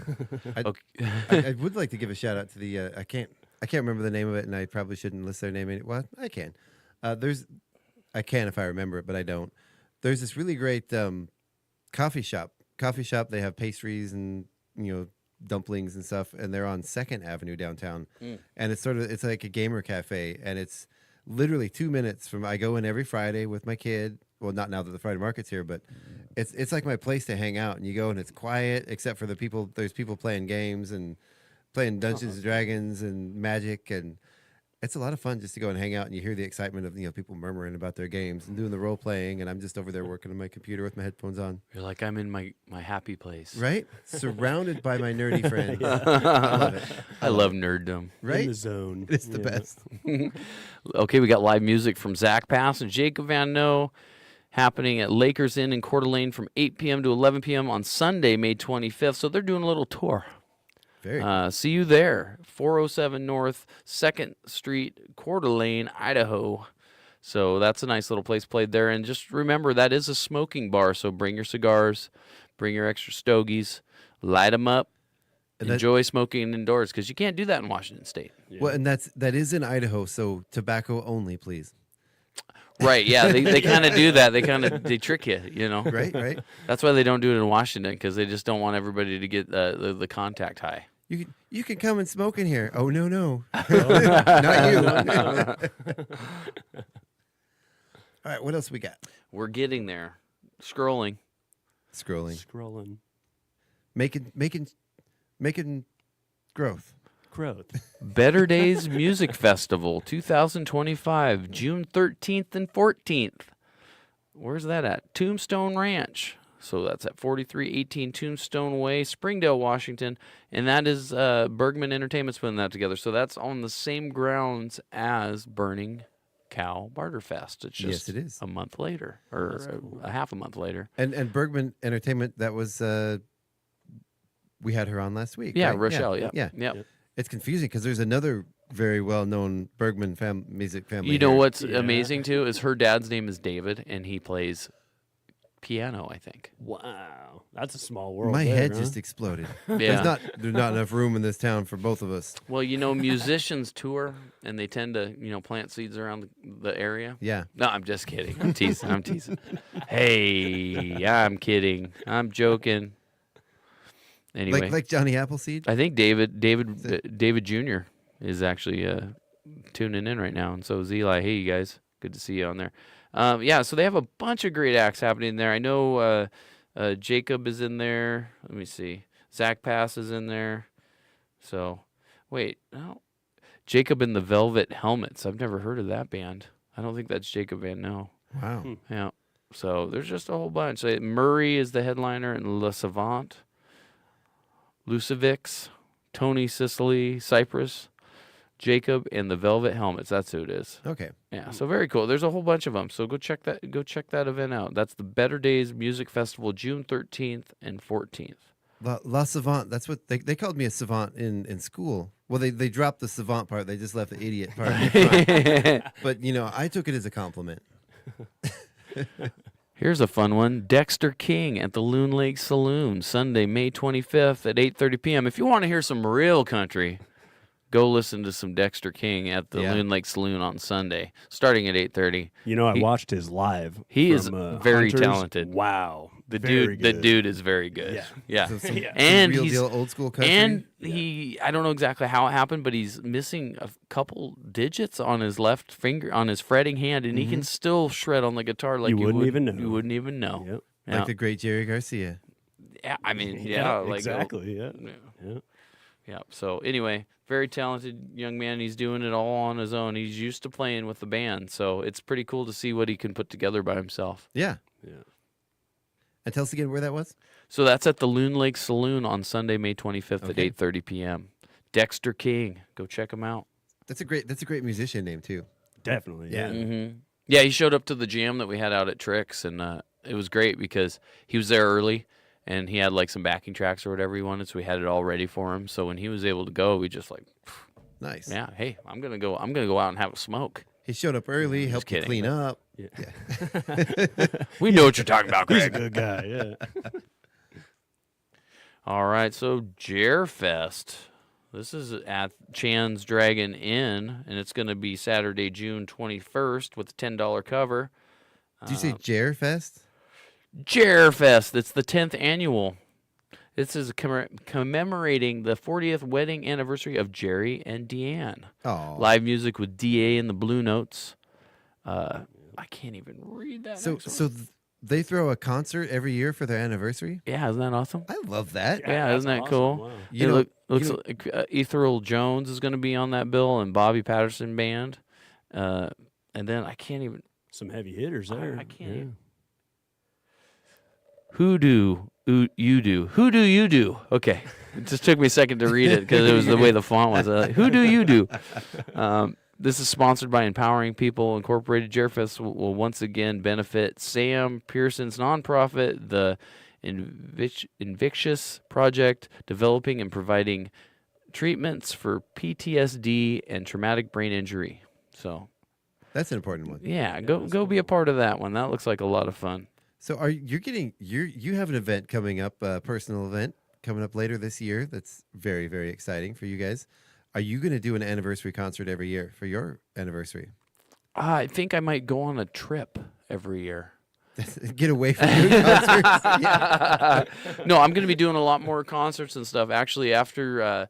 I would like to give a shout out to the I can't remember the name of it, and I probably shouldn't list their name. Well, I can. I can if I remember it, but I don't. there's this really great coffee shop. They have pastries and dumplings and stuff, and they're on 2nd Avenue downtown. And it's like a gamer cafe, and it's literally 2 minutes from. I go in every Friday with my kid. Well, not now that the Friday market's here, but it's like my place to hang out. And you go and it's quiet, except for the people. There's people playing games and playing Dungeons and Dragons and Magic, and it's a lot of fun just to go and hang out. And you hear the excitement of people murmuring about their games and doing the role playing, and I'm just over there working on my computer with my headphones on. You're like, I'm in my happy place. Right? Surrounded by my nerdy friends. I love it. I love nerddom. Right? In the zone. It's the best. Okay, we got live music from Zach Pass and Jacob Van Noe happening at Lakers Inn in Coeur d'Alene from 8 p.m. to 11 p.m. on Sunday, May 25th. So they're doing a little tour. Very cool. See you there, 407 North 2nd Street, Coeur d'Alene, Idaho. So that's a nice little place played there. And just remember, that is a smoking bar. So bring your cigars, bring your extra stogies, light them up, enjoy smoking indoors, because you can't do that in Washington State. Yeah. Well, and that is in Idaho, so tobacco only, please. Right, yeah, they kind of do that. They trick you, Right. That's why they don't do it in Washington, because they just don't want everybody to get the contact high. You can come and smoke in here. Oh, no. Not you. All right, what else we got? We're getting there. Scrolling. Making growth. Better Days Music Festival 2025, June 13th and 14th. Where's that at? Tombstone Ranch. So that's at 4318 Tombstone Way, Springdale, Washington. And that is Bergman Entertainment's putting that together. So that's on the same grounds as Burning Cow Barterfest. It's just it is. a month later, or a half a month later. And Bergman Entertainment, that was we had her on last week. Yeah, right? Rochelle. Yeah. Yep. It's confusing because there's another very well-known Bergman music family. You know here. what's amazing too is her dad's name is David, and he plays piano, I think. Wow, that's a small world. My there, head huh? just exploded. Yeah. There's not enough room in this town for both of us. Well, musicians tour, and they tend to, plant seeds around the area. Yeah. No, I'm just kidding. I'm teasing. Hey, I'm kidding. I'm joking. Anyway, Like Johnny Appleseed. I think David Jr. is actually tuning in right now, and so is Eli. Hey, you guys, good to see you on there. So they have a bunch of great acts happening there. I know Jacob is in there. Let me see. Zach Pass is in there. So, wait, no. Jacob and the Velvet Helmets. I've never heard of that band. I don't think that's Jacob Van Noe. Wow. Yeah. So there's just a whole bunch. So Murray is the headliner, and Le Savant, Lucivix, Tony Sicily, Cypress, Jacob, and the Velvet Helmets. That's who it is. Okay. Yeah, so very cool. There's a whole bunch of them. So go check that event out. That's the Better Days Music Festival, June 13th and 14th. La Savant. That's what they called me, a savant in school. Well, they dropped the savant part. They just left the idiot part. But I took it as a compliment. Here's a fun one. Dexter King at the Loon Lake Saloon, Sunday, May 25th at 8:30 p.m. If you want to hear some real country, go listen to some Dexter King at the Loon Lake Saloon on Sunday, starting at 8:30. I watched his live. He is from, very Hunters. talented. Wow. The dude is very good. Yeah. So some And real he's deal old school country. And I don't know exactly how it happened, but he's missing a couple digits on his left finger, on his fretting hand, and he can still shred on the guitar like You wouldn't even know. You wouldn't even know. Yep. Yeah. Like the great Jerry Garcia. Yeah, I mean, exactly. Yeah. So anyway, very talented young man. He's doing it all on his own. He's used to playing with the band, so it's pretty cool to see what he can put together by himself. Yeah. And tell us again where that was. So that's at the Loon Lake Saloon on Sunday, May 25th at 8:30 p.m. Dexter King, go check him out. That's a great musician name too. Definitely. Yeah. Mm-hmm. Yeah, he showed up to the jam that we had out at Tricks, and it was great because he was there early, and he had like some backing tracks or whatever he wanted, so we had it all ready for him. So when he was able to go, we just nice. Yeah, hey, I'm gonna go out and have a smoke. He showed up early, helped you clean up. Yeah. We know what you're talking about, He's a Craig. good guy. Yeah. All right, so Jerfest. This is at Chan's Dragon Inn, and it's going to be Saturday, June 21st with a $10 cover. Did you say Jerfest? Jerfest. It's the 10th annual. This is commemorating the 40th wedding anniversary of Jerry and Deanne. Oh, Live music with DA and the Blue Notes. I can't even read that. They throw a concert every year for their anniversary. Yeah, isn't that awesome? I love that. Yeah, isn't that awesome. cool? Wow. You know, Looks like Ethereal Jones is going to be on that bill, and Bobby Patterson Band. And then I can't even. Some heavy hitters there. I can't even. Who do you do? Who do you do? Okay, it just took me a second to read it because it was the way the font was. Who do you do? This is sponsored by Empowering People Incorporated. Jerfest will once again benefit Sam Pearson's nonprofit, the Invictus Project, developing and providing treatments for PTSD and traumatic brain injury. So That's an important one. yeah, go be a part of that one. That looks like a lot of fun. So you have an event coming up, a personal event coming up later this year. That's very, very exciting for you guys. Are you going to do an anniversary concert every year for your anniversary? I think I might go on a trip every year. Get away from doing concerts. Yeah. No, I'm going to be doing a lot more concerts and stuff. Actually, after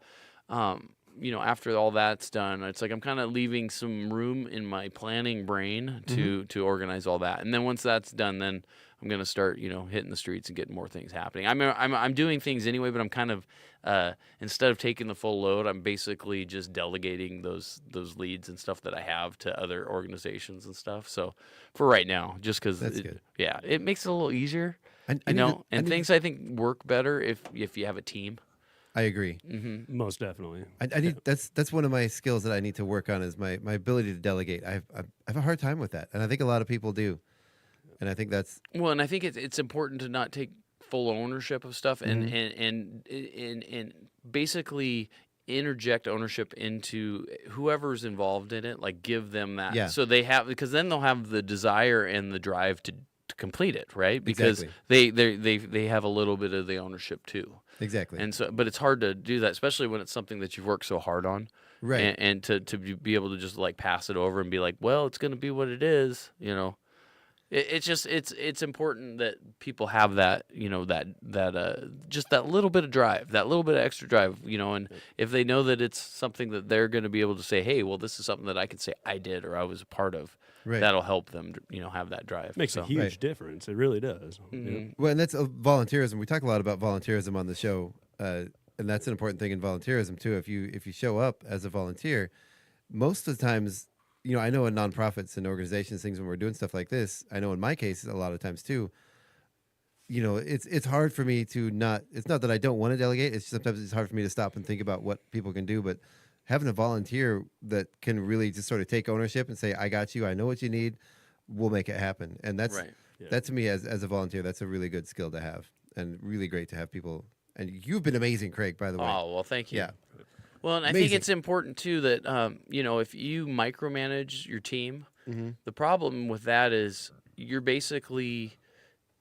after all that's done, it's like I'm kind of leaving some room in my planning brain to organize all that. And then once that's done, then I'm going to start, hitting the streets and getting more things happening. I mean, I'm doing things anyway, but I'm kind of instead of taking the full load, I'm basically just delegating those leads and stuff that I have to other organizations and stuff. So for right now, just because it makes it a little easier, things I think work better if you have a team. I agree. Mm-hmm. Most definitely. I need that's one of my skills that I need to work on is my ability to delegate. I have a hard time with that, and I think a lot of people do. And I think that's and I think it's important to not take full ownership of stuff and basically interject ownership into whoever's involved in it. Like give them that, so they have, because then they'll have the desire and the drive to complete it, right? Because they have a little bit of the ownership too. Exactly. And so, but it's hard to do that, especially when it's something that you've worked so hard on, right? And to be able to just like pass it over and be like, well, it's going to be what it is, It's important that people have that, just that little bit of drive, that little bit of extra drive, and if they know that it's something that they're going to be able to say, hey, well, this is something that I can say I did or I was a part of, that'll help them, have that drive. Makes a huge difference. It really does. Mm-hmm. Well, and that's volunteerism. We talk a lot about volunteerism on the show, and that's an important thing in volunteerism too. If you show up as a volunteer, most of the times, I know in nonprofits and organizations, things when we're doing stuff like this, I know in my case, a lot of times too, it's hard for me to not, it's not that I don't want to delegate. It's sometimes it's hard for me to stop and think about what people can do, but having a volunteer that can really just sort of take ownership and say, I got you, I know what you need, we'll make it happen. And that's, that to me as a volunteer, that's a really good skill to have and really great to have people. And you've been amazing, Craig, by the way. Oh, well, thank you. Yeah. Well, and I think it's important, too, that, if you micromanage your team, the problem with that is you're basically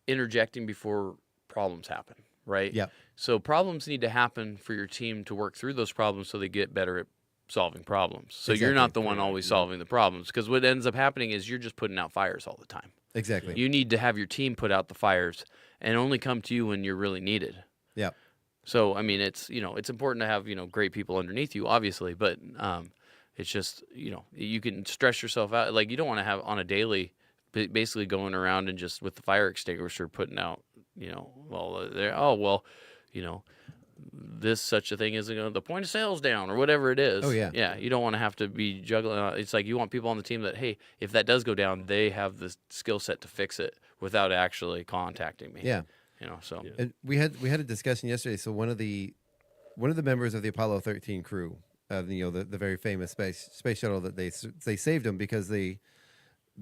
interjecting before problems happen, right? Yeah. So problems need to happen for your team to work through those problems so they get better at solving problems. So you're not the one always solving the problems, because what ends up happening is you're just putting out fires all the time. Exactly. You need to have your team put out the fires and only come to you when you're really needed. Yeah. So, I mean, it's important to have, great people underneath you, obviously, but it's just, you can stress yourself out. Like, you don't want to have on a daily, basically going around and just with the fire extinguisher putting out, this such a thing isn't going to, the point of sale's down or whatever it is. Oh, yeah. Yeah, you don't want to have to be juggling. It's like you want people on the team that, hey, if that does go down, they have the skill set to fix it without actually contacting me. Yeah. So. Yeah. And we had a discussion yesterday. So one of the members of the Apollo 13 crew, the very famous space shuttle, that they saved them because they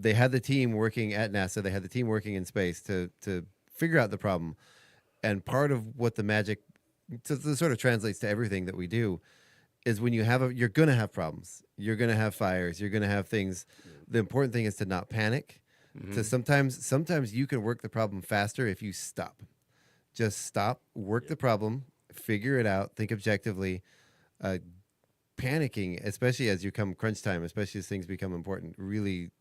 had the team working at NASA. They had the team working in space to figure out the problem. And part of what the magic sort of translates to everything that we do is when you're going to have problems. You're going to have fires. You're going to have things. The important thing is to not panic. Mm-hmm. So sometimes you can work the problem faster if you stop. Just stop, work the problem, figure it out, think objectively. Panicking, especially as you come crunch time, especially as things become important, really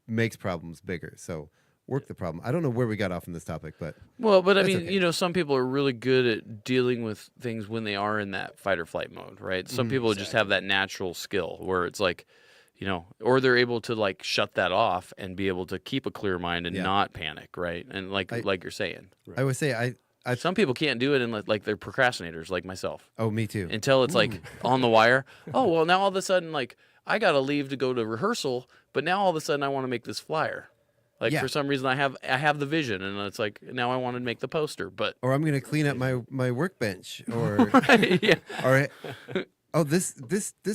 makes problems bigger. So work the problem. I don't know where we got off on this topic, but Well, but I that's mean, okay. you know, some people are really good at dealing with things when they are in that fight or flight mode, right? Some people just have that natural skill where it's like, you know, or they're able to like shut that off and be able to keep a clear mind and not panic, right? And like you're saying, I would say some people can't do it unless like they're procrastinators, like myself. Oh, me too. Until it's like on the wire. Oh well, now all of a sudden, like I gotta leave to go to rehearsal, but now all of a sudden I want to make this flyer. Like for some reason I have the vision, and it's like now I want to make the poster, but Or I'm going to clean up my workbench, or yeah. or oh, this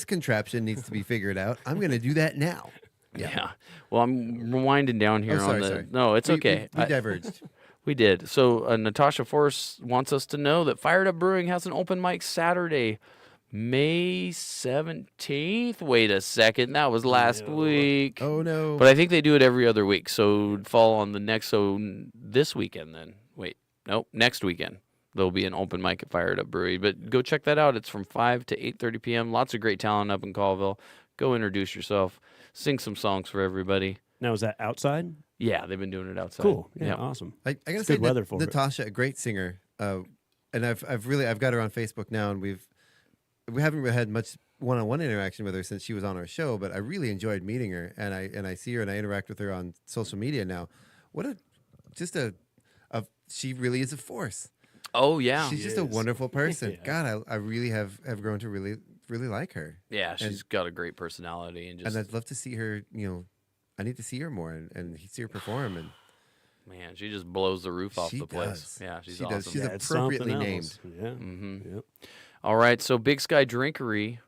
contraption needs to be figured out. I'm going to do that now. Yeah. Well, I'm rewinding down here on the. Sorry. No, it's We- okay. We diverged. We did. So Natasha Forrest wants us to know that Fired Up Brewing has an open mic Saturday, May 17th. Wait a second. That was last week. Oh no. But I think they do it every other week. So it'd fall on the next. So this weekend then. Wait. Nope. Next weekend. There'll be an open mic at Fired Up Brewery. But go check that out. It's from 5 to 8:30 p.m. Lots of great talent up in Colville. Go introduce yourself. Sing some songs for everybody. Now, is that outside? Yeah, they've been doing it outside. Cool. Yeah, awesome. I gotta It's say, good weather for it. Natasha, a great singer, and I've got her on Facebook now, and we haven't really had much one-on-one interaction with her since she was on our show, but I really enjoyed meeting her, and I see her and I interact with her on social media now. What she really is a force. Oh yeah, She's just a wonderful person. God, I really have grown to really like her. Yeah, she's got a great personality, and I'd love to see her. You know, I need to see her more and see her perform. And man, she just blows the roof off the place. does. Yeah, she's She awesome. does. She's Yeah, it's appropriately something named. else. Yeah. Mm-hmm. Yep. All right, so Big Sky Drinkery.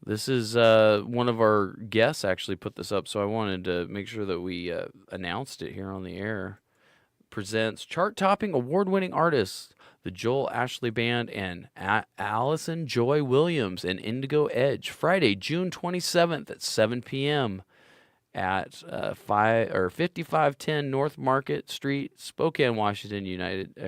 This is one of our guests actually put this up, so I wanted to make sure that we announced it here on the air. Presents chart-topping, award-winning artists, the Joel Ashley Band and Allison Joy Williams and Indigo Edge, Friday, June 27th at 7 p.m. at 5510 North Market Street, Spokane, Washington, it's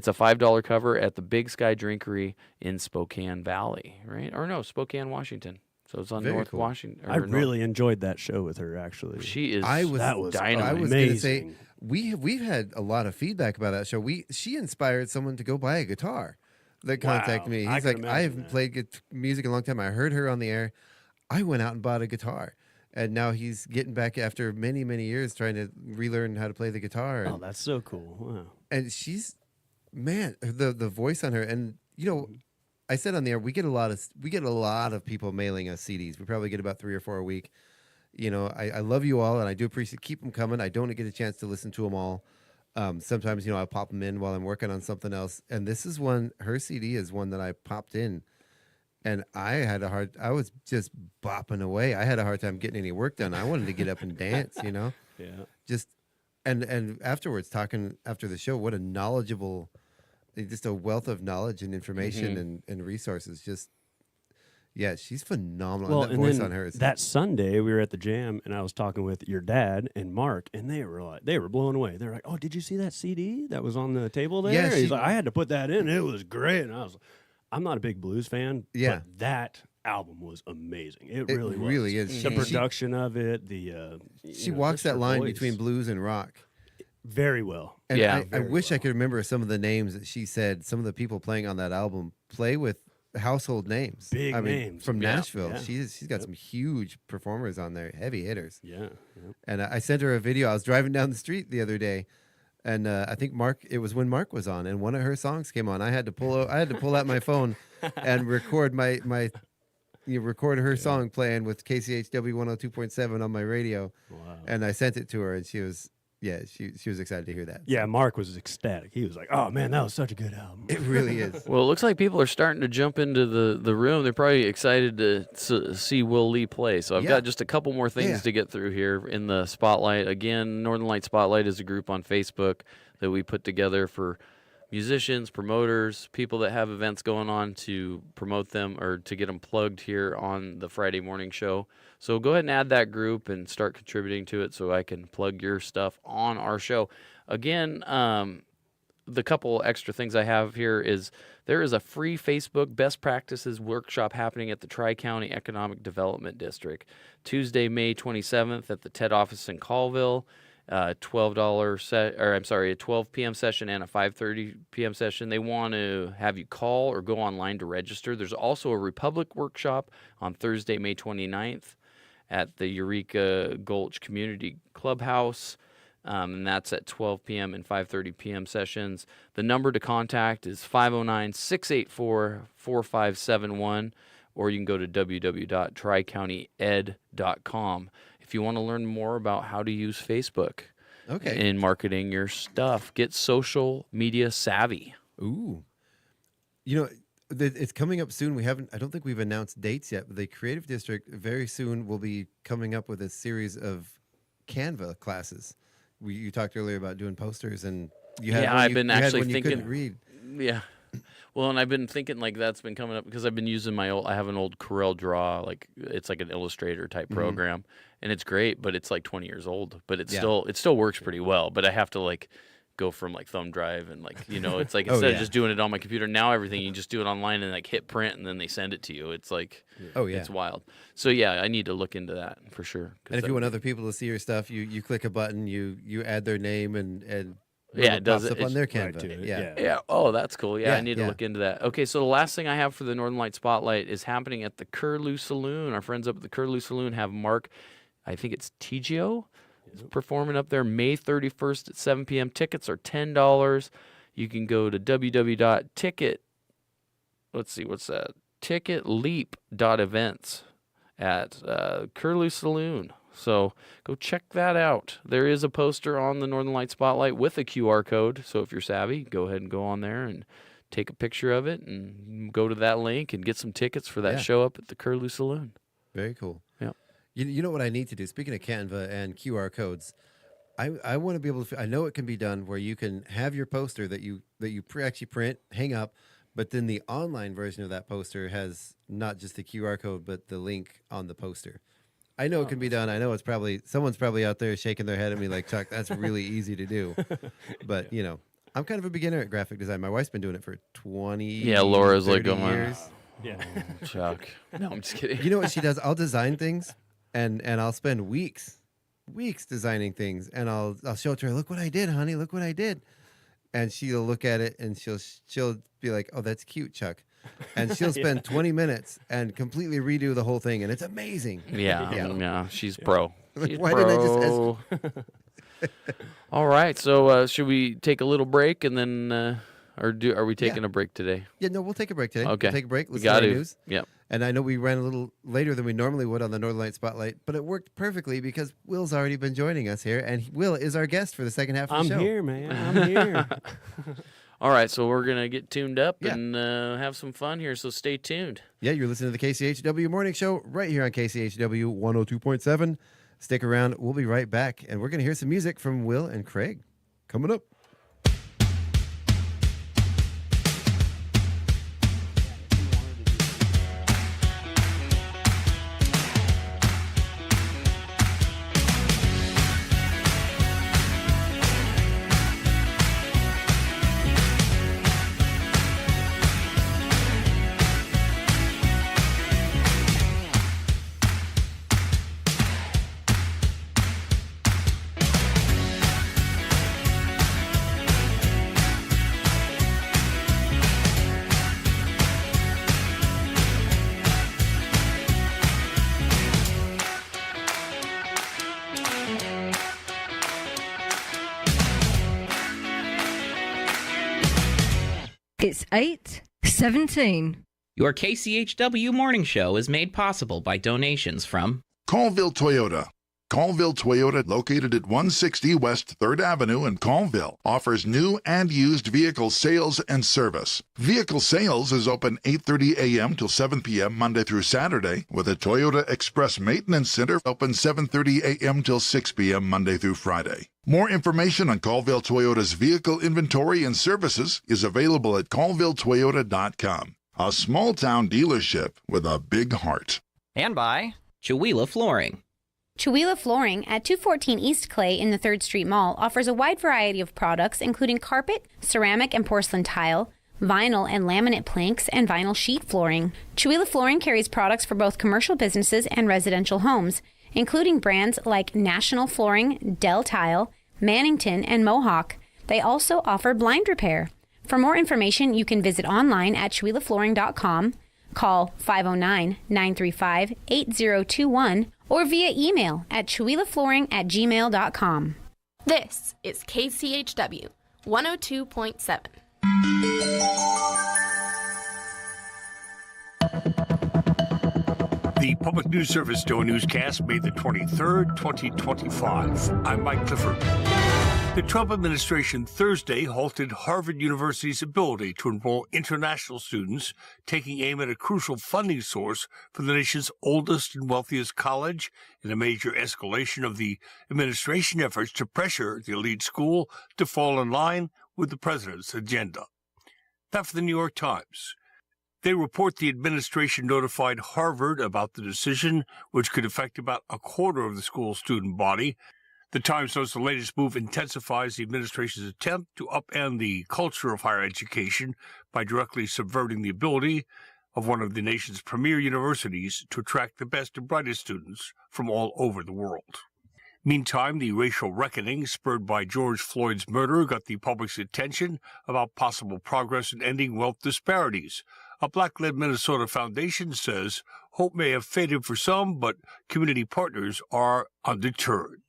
a $5 cover at the Big Sky Drinkery in Spokane Valley, right? Or no, Spokane, Washington. So it's on Very North cool. Washington. I really enjoyed that show with her, actually. She is. That was dynamite. I was going to say amazing. we've had a lot of feedback about that show. She inspired someone to go buy a guitar. That contacted me. I He's can like, I imagine haven't that. played music in a long time. I heard her on the air. I went out and bought a guitar, and now he's getting back after many years trying to relearn how to play the guitar. Oh, that's so cool. Wow. And she's, man, the voice on her, and you know, I said on the air, we get a lot of people mailing us CDs. We probably get about 3 or 4 a week. You know, I love you all, and I do appreciate, keep them coming. I don't get a chance to listen to them all. Sometimes, you know, I pop them in while I'm working on something else. And this is one, her CD is one that I popped in, and I was just bopping away. I had a hard time getting any work done. I wanted to get up and dance, you know? Yeah. Just, and afterwards, talking after the show, what a knowledgeable, just a wealth of knowledge and information and resources. Just, yeah, she's phenomenal. Well, and that and voice then on her is that Sunday we were at the jam, and I was talking with your dad and Mark, and they were blown away. They're like, "Oh, did you see that CD that was on the table there?" Yeah, He's like, "I had to put that in. It was great." And I'm not a big blues fan, Yeah. but that album was amazing. It It really was. really is. The She- production of it, the she walks that line between blues and rock. very well. And Yeah, I very wish I well. could remember some of the names that she said. Some of the people playing on that album play with household names. Big I mean, names. from Yeah. Nashville. Yeah. She's got some huge performers on there, heavy hitters. Yeah. And I sent her a video. I was driving down the street the other day, and I think it was when Mark was on, and one of her songs came on. I had to pull out my phone and record record her song playing with KCHW 102.7 on my radio. Wow. And I sent it to her, and she was excited to hear that. Yeah, Mark was ecstatic. He was like, "Oh man, that was such a good album." It really is. Well, it looks like people are starting to jump into the room. They're probably excited to see Will Lee play. So I've got just a couple more things Yeah. to get through here in the Spotlight. Again, Northern Light Spotlight is a group on Facebook that we put together for musicians, promoters, people that have events going on to promote them or to get them plugged here on the Friday morning show. So go ahead and add that group and start contributing to it so I can plug your stuff on our show. Again, the couple extra things I have here is there is a free Facebook best practices workshop happening at the Tri-County Economic Development District, Tuesday, May 27th at the TED office in Colville. A 12 p.m. session and a 5:30 p.m. session. They want to have you call or go online to register. There's also a Republic workshop on Thursday, May 29th at the Eureka Gulch Community Clubhouse, and that's at 12 p.m. and 5:30 p.m. sessions. The number to contact is 509-684-4571, or you can go to www.tricountyed.com. If you want to learn more about how to use Facebook in marketing your stuff, get social media savvy. Ooh. It's coming up soon. I don't think we've announced dates yet, but the Creative District very soon will be coming up with a series of Canva classes. You talked earlier about doing posters, and I've been actually thinking. thinking. Couldn't read. Yeah. Well, and I've been thinking like that's been coming up because I've been using I have an old Corel Draw, like it's like an Illustrator type program, and it's great, but it's like 20 years old, but it still works pretty well. But I have to like go from like thumb drive and like, it's like instead of just doing it on my computer, now everything you just do it online and like hit print and then they send it to you. It's like, it's wild. So yeah, I need to look into that for sure. And if you want other people to see your stuff, you click a button, you add their name and it does up on their Canva. Right Yeah. Oh, that's cool. Yeah, I need to look into that. Okay, so the last thing I have for the Northern Light Spotlight is happening at the Curlew Saloon. Our friends up at the Curlew Saloon have Mark, I think it's Tigio, performing up there May 31st at 7 p.m. Tickets are $10. You can go to ticketleap.events at Curlew Saloon. So go check that out. There is a poster on the Northern Light Spotlight with a QR code. So if you're savvy, go ahead and go on there and take a picture of it and go to that link and get some tickets for that show up at the Curlew Saloon. Very cool. Yeah. You know what I need to do? Speaking of Canva and QR codes, I want to be able to. I know it can be done where you can have your poster that you actually print, hang up, but then the online version of that poster has not just the QR code but the link on the poster. I know it can be done. I know someone's probably out there shaking their head at me like, Chuck, that's really easy to do. But, I'm kind of a beginner at graphic design. My wife's been doing it for 20 Laura's 30 like going, years. Yeah. Chuck. No, I'm just kidding. You know what she does? I'll design things and I'll spend weeks designing things, and I'll show it to her. Look what I did, honey. Look what I did. And she'll look at it and she'll be like, "Oh, that's cute, Chuck." And she'll spend 20 minutes and completely redo the whole thing, and it's amazing. Yeah, she's pro. She's Why pro. didn't I just All right, so should we take a little break and then, are we taking a break today? Yeah, no, we'll take a break today. Okay. We'll take a break. Let's We got do our to. news. Yep. And I know we ran a little later than we normally would on the Northern Light Spotlight, but it worked perfectly because Will's already been joining us here, and Will is our guest for the second half of the show. I'm here, man. I'm here. All right, so we're going to get tuned up and have some fun here, so stay tuned. Yeah, you're listening to the KCHW Morning Show right here on KCHW 102.7. Stick around. We'll be right back, and we're going to hear some music from Will and Craig coming up. It's 8:17. Your KCHW Morning Show is made possible by donations from Colville Toyota. Colville Toyota, located at 160 West 3rd Avenue in Colville, offers new and used vehicle sales and service. Vehicle sales is open 8:30 a.m. till 7 p.m. Monday through Saturday, with a Toyota Express Maintenance Center open 7:30 a.m. till 6 p.m. Monday through Friday. More information on Colville Toyota's vehicle inventory and services is available at colvilletoyota.com. A small-town dealership with a big heart. and by Chihuahua Flooring. Chihuahua Flooring at 214 East Clay in the 3rd Street Mall offers a wide variety of products including carpet, ceramic and porcelain tile, vinyl and laminate planks, and vinyl sheet flooring. Chihuahua Flooring carries products for both commercial businesses and residential homes, including brands like National Flooring, Dell Tile, Mannington, and Mohawk. They also offer blind repair. For more information, you can visit online at chihuahuaflooring.com, call 509-935-8021, or via email at chihuahuaflooring@gmail.com. This is KCHW 102.7. The Public News Service DOE newscast, May the 23rd, 2025. I'm Mike Clifford. The Trump administration Thursday halted Harvard University's ability to enroll international students, taking aim at a crucial funding source for the nation's oldest and wealthiest college, in a major escalation of the administration efforts to pressure the elite school to fall in line with the president's agenda. That for the New York Times. They report the administration notified Harvard about the decision, which could affect about a quarter of the school's student body. The Times notes the latest move intensifies the administration's attempt to upend the culture of higher education by directly subverting the ability of one of the nation's premier universities to attract the best and brightest students from all over the world. Meantime, the racial reckoning spurred by George Floyd's murder got the public's attention about possible progress in ending wealth disparities. A Black-led Minnesota foundation says hope may have faded for some, but community partners are undeterred.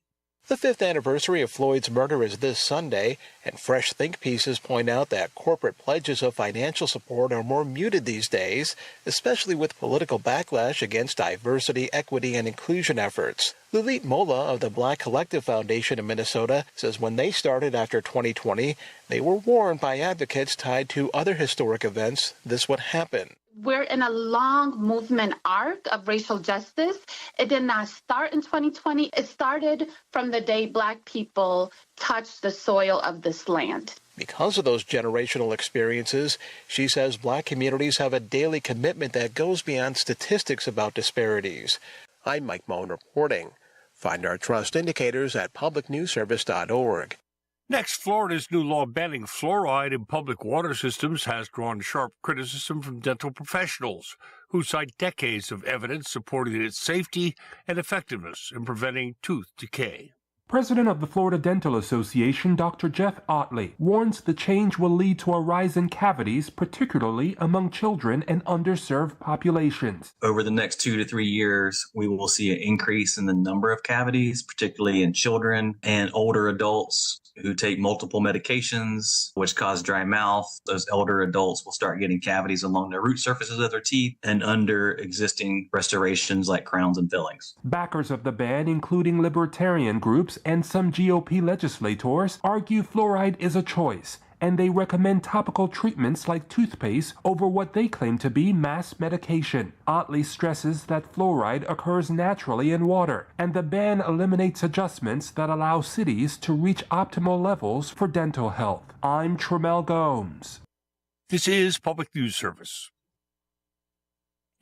The 5th anniversary of Floyd's murder is this Sunday, and fresh think pieces point out that corporate pledges of financial support are more muted these days, especially with political backlash against diversity, equity, and inclusion efforts. Lulit Mola of the Black Collective Foundation in Minnesota says when they started after 2020, they were warned by advocates tied to other historic events this would happen. We're in a long movement arc of racial justice. It did not start in 2020. It started from the day Black people touched the soil of this land. Because of those generational experiences, she says Black communities have a daily commitment that goes beyond statistics about disparities. I'm Mike Moen reporting. Find our trust indicators at publicnewsservice.org. Next, Florida's new law banning fluoride in public water systems has drawn sharp criticism from dental professionals, who cite decades of evidence supporting its safety and effectiveness in preventing tooth decay. President of the Florida Dental Association, Dr. Jeff Otley, warns the change will lead to a rise in cavities, particularly among children and underserved populations. Over the next 2 to 3 years, we will see an increase in the number of cavities, particularly in children and older adults who take multiple medications, which cause dry mouth. Those elder adults will start getting cavities along the root surfaces of their teeth and under existing restorations like crowns and fillings. Backers of the ban, including libertarian groups and some GOP legislators, argue fluoride is a choice, and they recommend topical treatments like toothpaste over what they claim to be mass medication. Otley stresses that fluoride occurs naturally in water, and the ban eliminates adjustments that allow cities to reach optimal levels for dental health. I'm Tremel Gomes. This is Public News Service.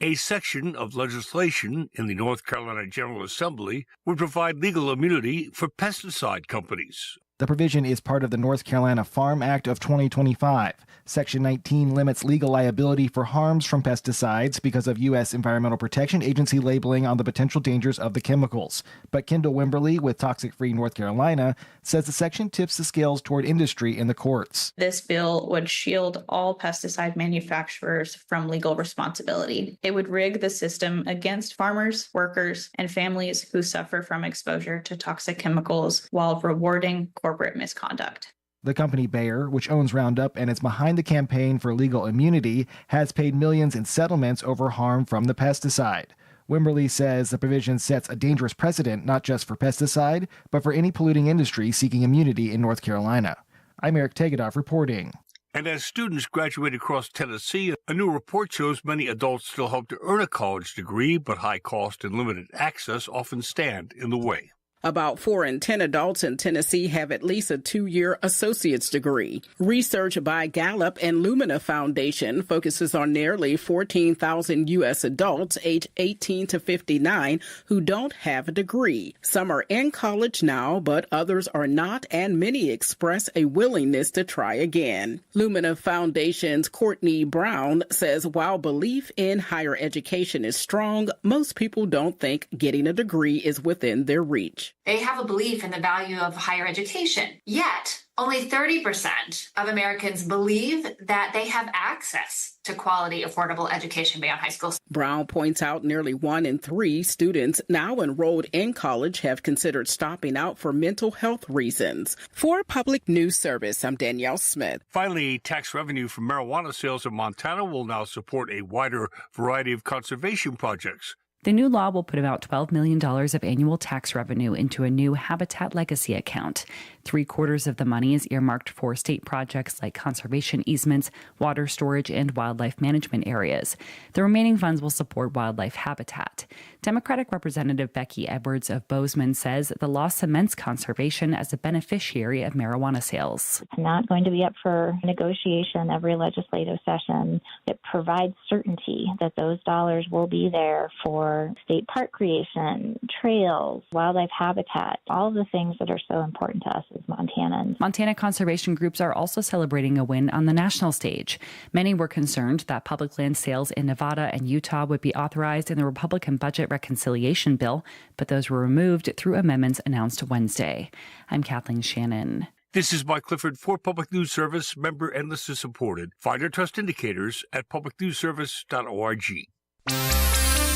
A section of legislation in the North Carolina General Assembly would provide legal immunity for pesticide companies. The provision is part of the North Carolina Farm Act of 2025. Section 19 limits legal liability for harms from pesticides because of U.S. Environmental Protection Agency labeling on the potential dangers of the chemicals. But Kendall Wimberly with Toxic Free North Carolina says the section tips the scales toward industry in the courts. This bill would shield all pesticide manufacturers from legal responsibility. It would rig the system against farmers, workers, and families who suffer from exposure to toxic chemicals while rewarding corporate misconduct. The company Bayer, which owns Roundup and is behind the campaign for legal immunity, has paid millions in settlements over harm from the pesticide. Wimberly says the provision sets a dangerous precedent not just for pesticide, but for any polluting industry seeking immunity in North Carolina. I'm Eric Tegedoff reporting. And as students graduate across Tennessee, a new report shows many adults still hope to earn a college degree, but high cost and limited access often stand in the way. About 4 in 10 adults in Tennessee have at least a 2-year associate's degree. Research by Gallup and Lumina Foundation focuses on nearly 14,000 U.S. adults aged 18 to 59 who don't have a degree. Some are in college now, but others are not, and many express a willingness to try again. Lumina Foundation's Courtney Brown says while belief in higher education is strong, most people don't think getting a degree is within their reach. They have a belief in the value of higher education, yet only 30% of Americans believe that they have access to quality, affordable education beyond high school. Brown points out nearly 1 in 3 students now enrolled in college have considered stopping out for mental health reasons. For Public News Service, I'm Danielle Smith. Finally, tax revenue from marijuana sales in Montana will now support a wider variety of conservation projects. The new law will put about $12 million of annual tax revenue into a new Habitat Legacy account. 3/4 of the money is earmarked for state projects like conservation easements, water storage, and wildlife management areas. The remaining funds will support wildlife habitat. Democratic Representative Becky Edwards of Bozeman says the law cements conservation as a beneficiary of marijuana sales. It's not going to be up for negotiation every legislative session. It provides certainty that those dollars will be there for state park creation, trails, wildlife habitat, all of the things that are so important to us as Montanans. Montana conservation groups are also celebrating a win on the national stage. Many were concerned that public land sales in Nevada and Utah would be authorized in the Republican budget reconciliation bill, but those were removed through amendments announced Wednesday. I'm Kathleen Shannon. This is Mike Clifford for Public News Service, member and listener supported. Find our trust indicators at publicnewsservice.org.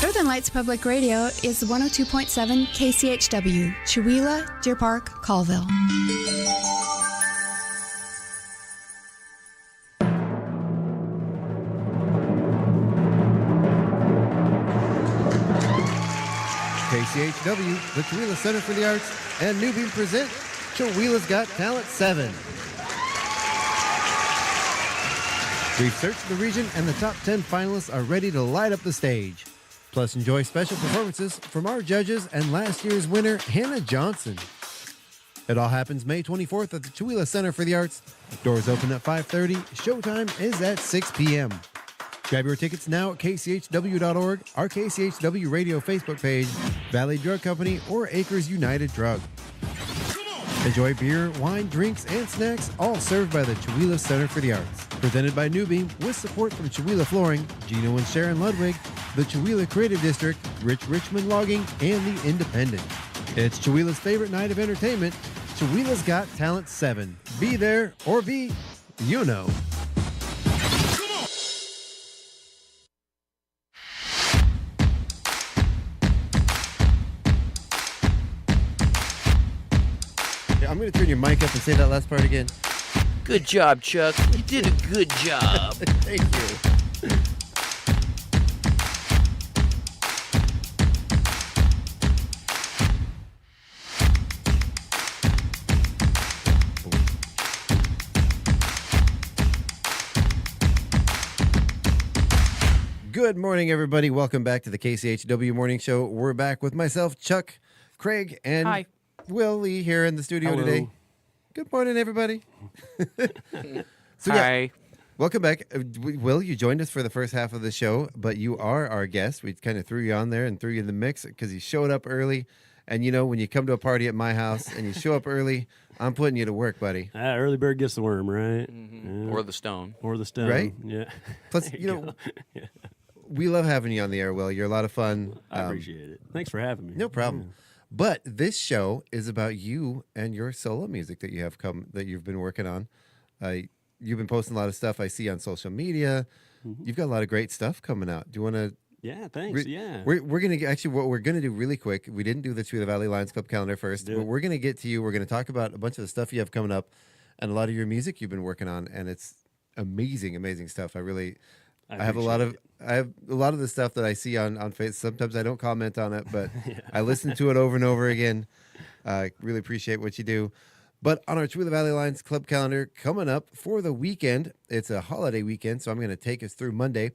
Northern Lights Public Radio is 102.7 KCHW, Chewelah, Deer Park, Colville. KCHW, the Chewelah Center for the Arts, and Newbie present Chewelah's Got Talent 7. We've searched the region, and the top 10 finalists are ready to light up the stage. Plus, enjoy special performances from our judges and last year's winner, Hannah Johnson. It all happens May 24th at the Chewelah Center for the Arts. Doors open at 5:30. Showtime is at 6 p.m. Grab your tickets now at kchw.org, our KCHW Radio Facebook page, Valley Drug Company, or Acres United Drug. Enjoy beer, wine, drinks, and snacks, all served by the Chewelah Center for the Arts. Presented by Newbeam, with support from Chewelah Flooring, Gino and Sharon Ludwig, the Chewelah Creative District, Rich Richmond Logging, and The Independent. It's Chewelah's favorite night of entertainment, Chewelah's Got Talent 7. Be there or be, you know. I'm going to turn your mic up and say that last part again. Good job, Chuck. You did a good job. Thank you. Good morning, everybody. Welcome back to the KCHW Morning Show. We're back with myself, Chuck, Craig, and Hi. Willie here in the studio Hello. today. Good morning, everybody. Hi. Welcome back. Will, you joined us for the first half of the show, but you are our guest. We kind of threw you on there and threw you in the mix because you showed up early. And, you know, when you come to a party at my house and you show up early, I'm putting you to work, buddy. Early bird gets the worm, right? Mm-hmm. Yeah. Or the stone. Or the stone. Right? Yeah. Plus, you know, we love having you on the air, Will. You're a lot of fun. I appreciate it. Thanks for having me. No problem. Yeah. But this show is about you and your solo music that you've been working on. You've been posting a lot of stuff I see on social media. Mm-hmm. You've got a lot of great stuff coming out. Do you want to? Yeah, thanks. Yeah, we're gonna what we're gonna do really quick. We didn't do the Chewelah Valley Lions Club calendar first, but we're gonna get to you. We're gonna talk about a bunch of the stuff you have coming up, and a lot of your music you've been working on, and it's amazing stuff. I have a lot of the stuff that I see on Facebook. Sometimes I don't comment on it, but yeah. I listen to it over and over again. I really appreciate what you do. But on our Chewelah Valley Lions Club calendar coming up for the weekend, it's a holiday weekend, so I'm going to take us through Monday.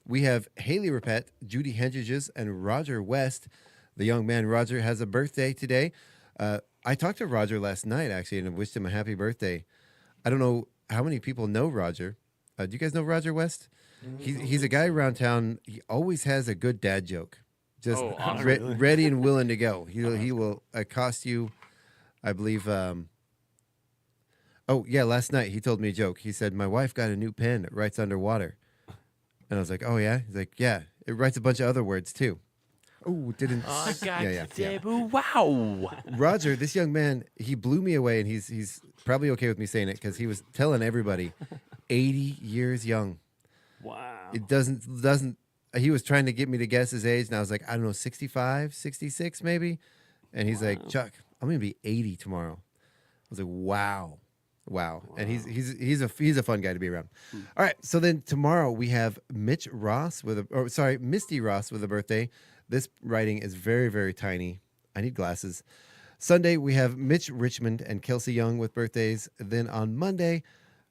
We have Haley Repet, Judy Henges, and Roger West. The young man Roger has a birthday today. I talked to Roger last night, actually, and wished him a happy birthday. I don't know how many people know Roger. Do you guys know Roger West? He's a guy around town. He always has a good dad joke. Just awesome. ready and willing to go. He will accost you, I believe. Last night he told me a joke. He said, my wife got a new pen that writes underwater. And I was like, oh, yeah? He's like, yeah, it writes a bunch of other words, too. Oh, didn't. I got yeah. Wow. Roger, this young man, he blew me away, and he's probably okay with me saying it because he was telling everybody 80 years young. Wow. It doesn't. He was trying to get me to guess his age, and I was like, I don't know, 65, 66 maybe? And he's like, Chuck, I'm going to be 80 tomorrow. I was like, wow. And he's a fun guy to be around. All right, so then tomorrow we have Misty Ross with a birthday. This writing is very, very tiny. I need glasses. Sunday we have Mitch Richmond and Kelsey Young with birthdays. Then on Monday,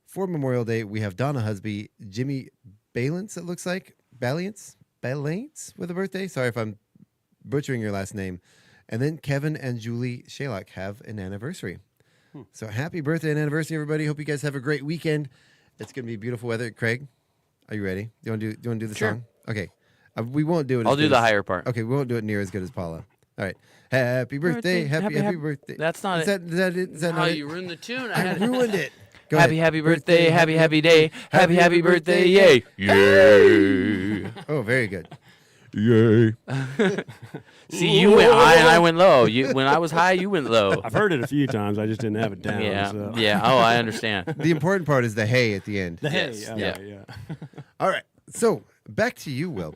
for Memorial Day, we have Donna Husby, Jimmy Balance, it looks like. Balance with a birthday. Sorry if I'm butchering your last name. And then Kevin and Julie Shalak have an anniversary. So happy birthday and anniversary, everybody. Hope you guys have a great weekend. It's going to be beautiful weather. Craig, are you ready? Do you want to do the Sure. song? Okay. We won't do it. I'll do the higher part. Okay, we won't do it near as good as Paula. All right. Happy birthday. Happy birthday. That's not is it. That it? Is that how not you ruined the tune. I ruined it. Go happy birthday, happy day, happy birthday, yay. Yay. Oh, very good. Yay. See, you went high and I went low. When I was high, you went low. I've heard it a few times. I just didn't have it down. Yeah. So. Yeah. Oh, I understand. The important part is the hey at the end. The hey. Yes. Yeah. All right. So back to you, Will.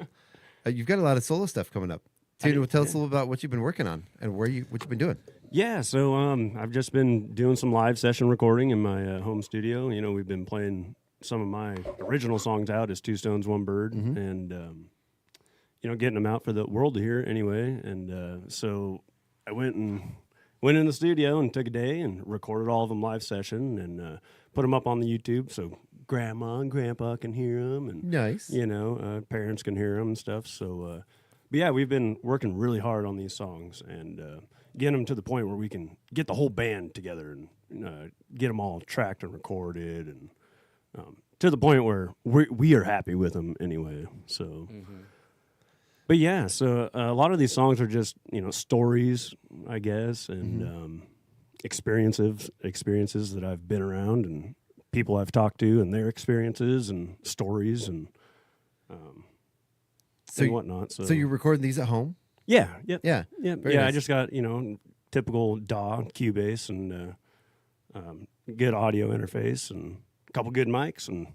You've got a lot of solo stuff coming up. Tell us a little about what you've been working on and what you've been doing. Yeah, so I've just been doing some live session recording in my home studio. You know, we've been playing some of my original songs out as Two Stones, One Bird, and getting them out for the world to hear anyway. And so I went in the studio and took a day and recorded all of them live session and put them up on the YouTube so Grandma and Grandpa can hear them, and nice, parents can hear them and stuff. So, but yeah, we've been working really hard on these songs and getting them to the point where we can get the whole band together and get them all tracked and recorded, and to the point where we are happy with them anyway. So, but yeah, so a lot of these songs are just stories, I guess, and experiences that I've been around and people I've talked to and their experiences and stories and whatnot. So you're recording these at home? Yeah. Yep. Yeah. Yep. Very Yeah. nice. I just got typical DAW, Cubase, and good audio interface and a couple good mics and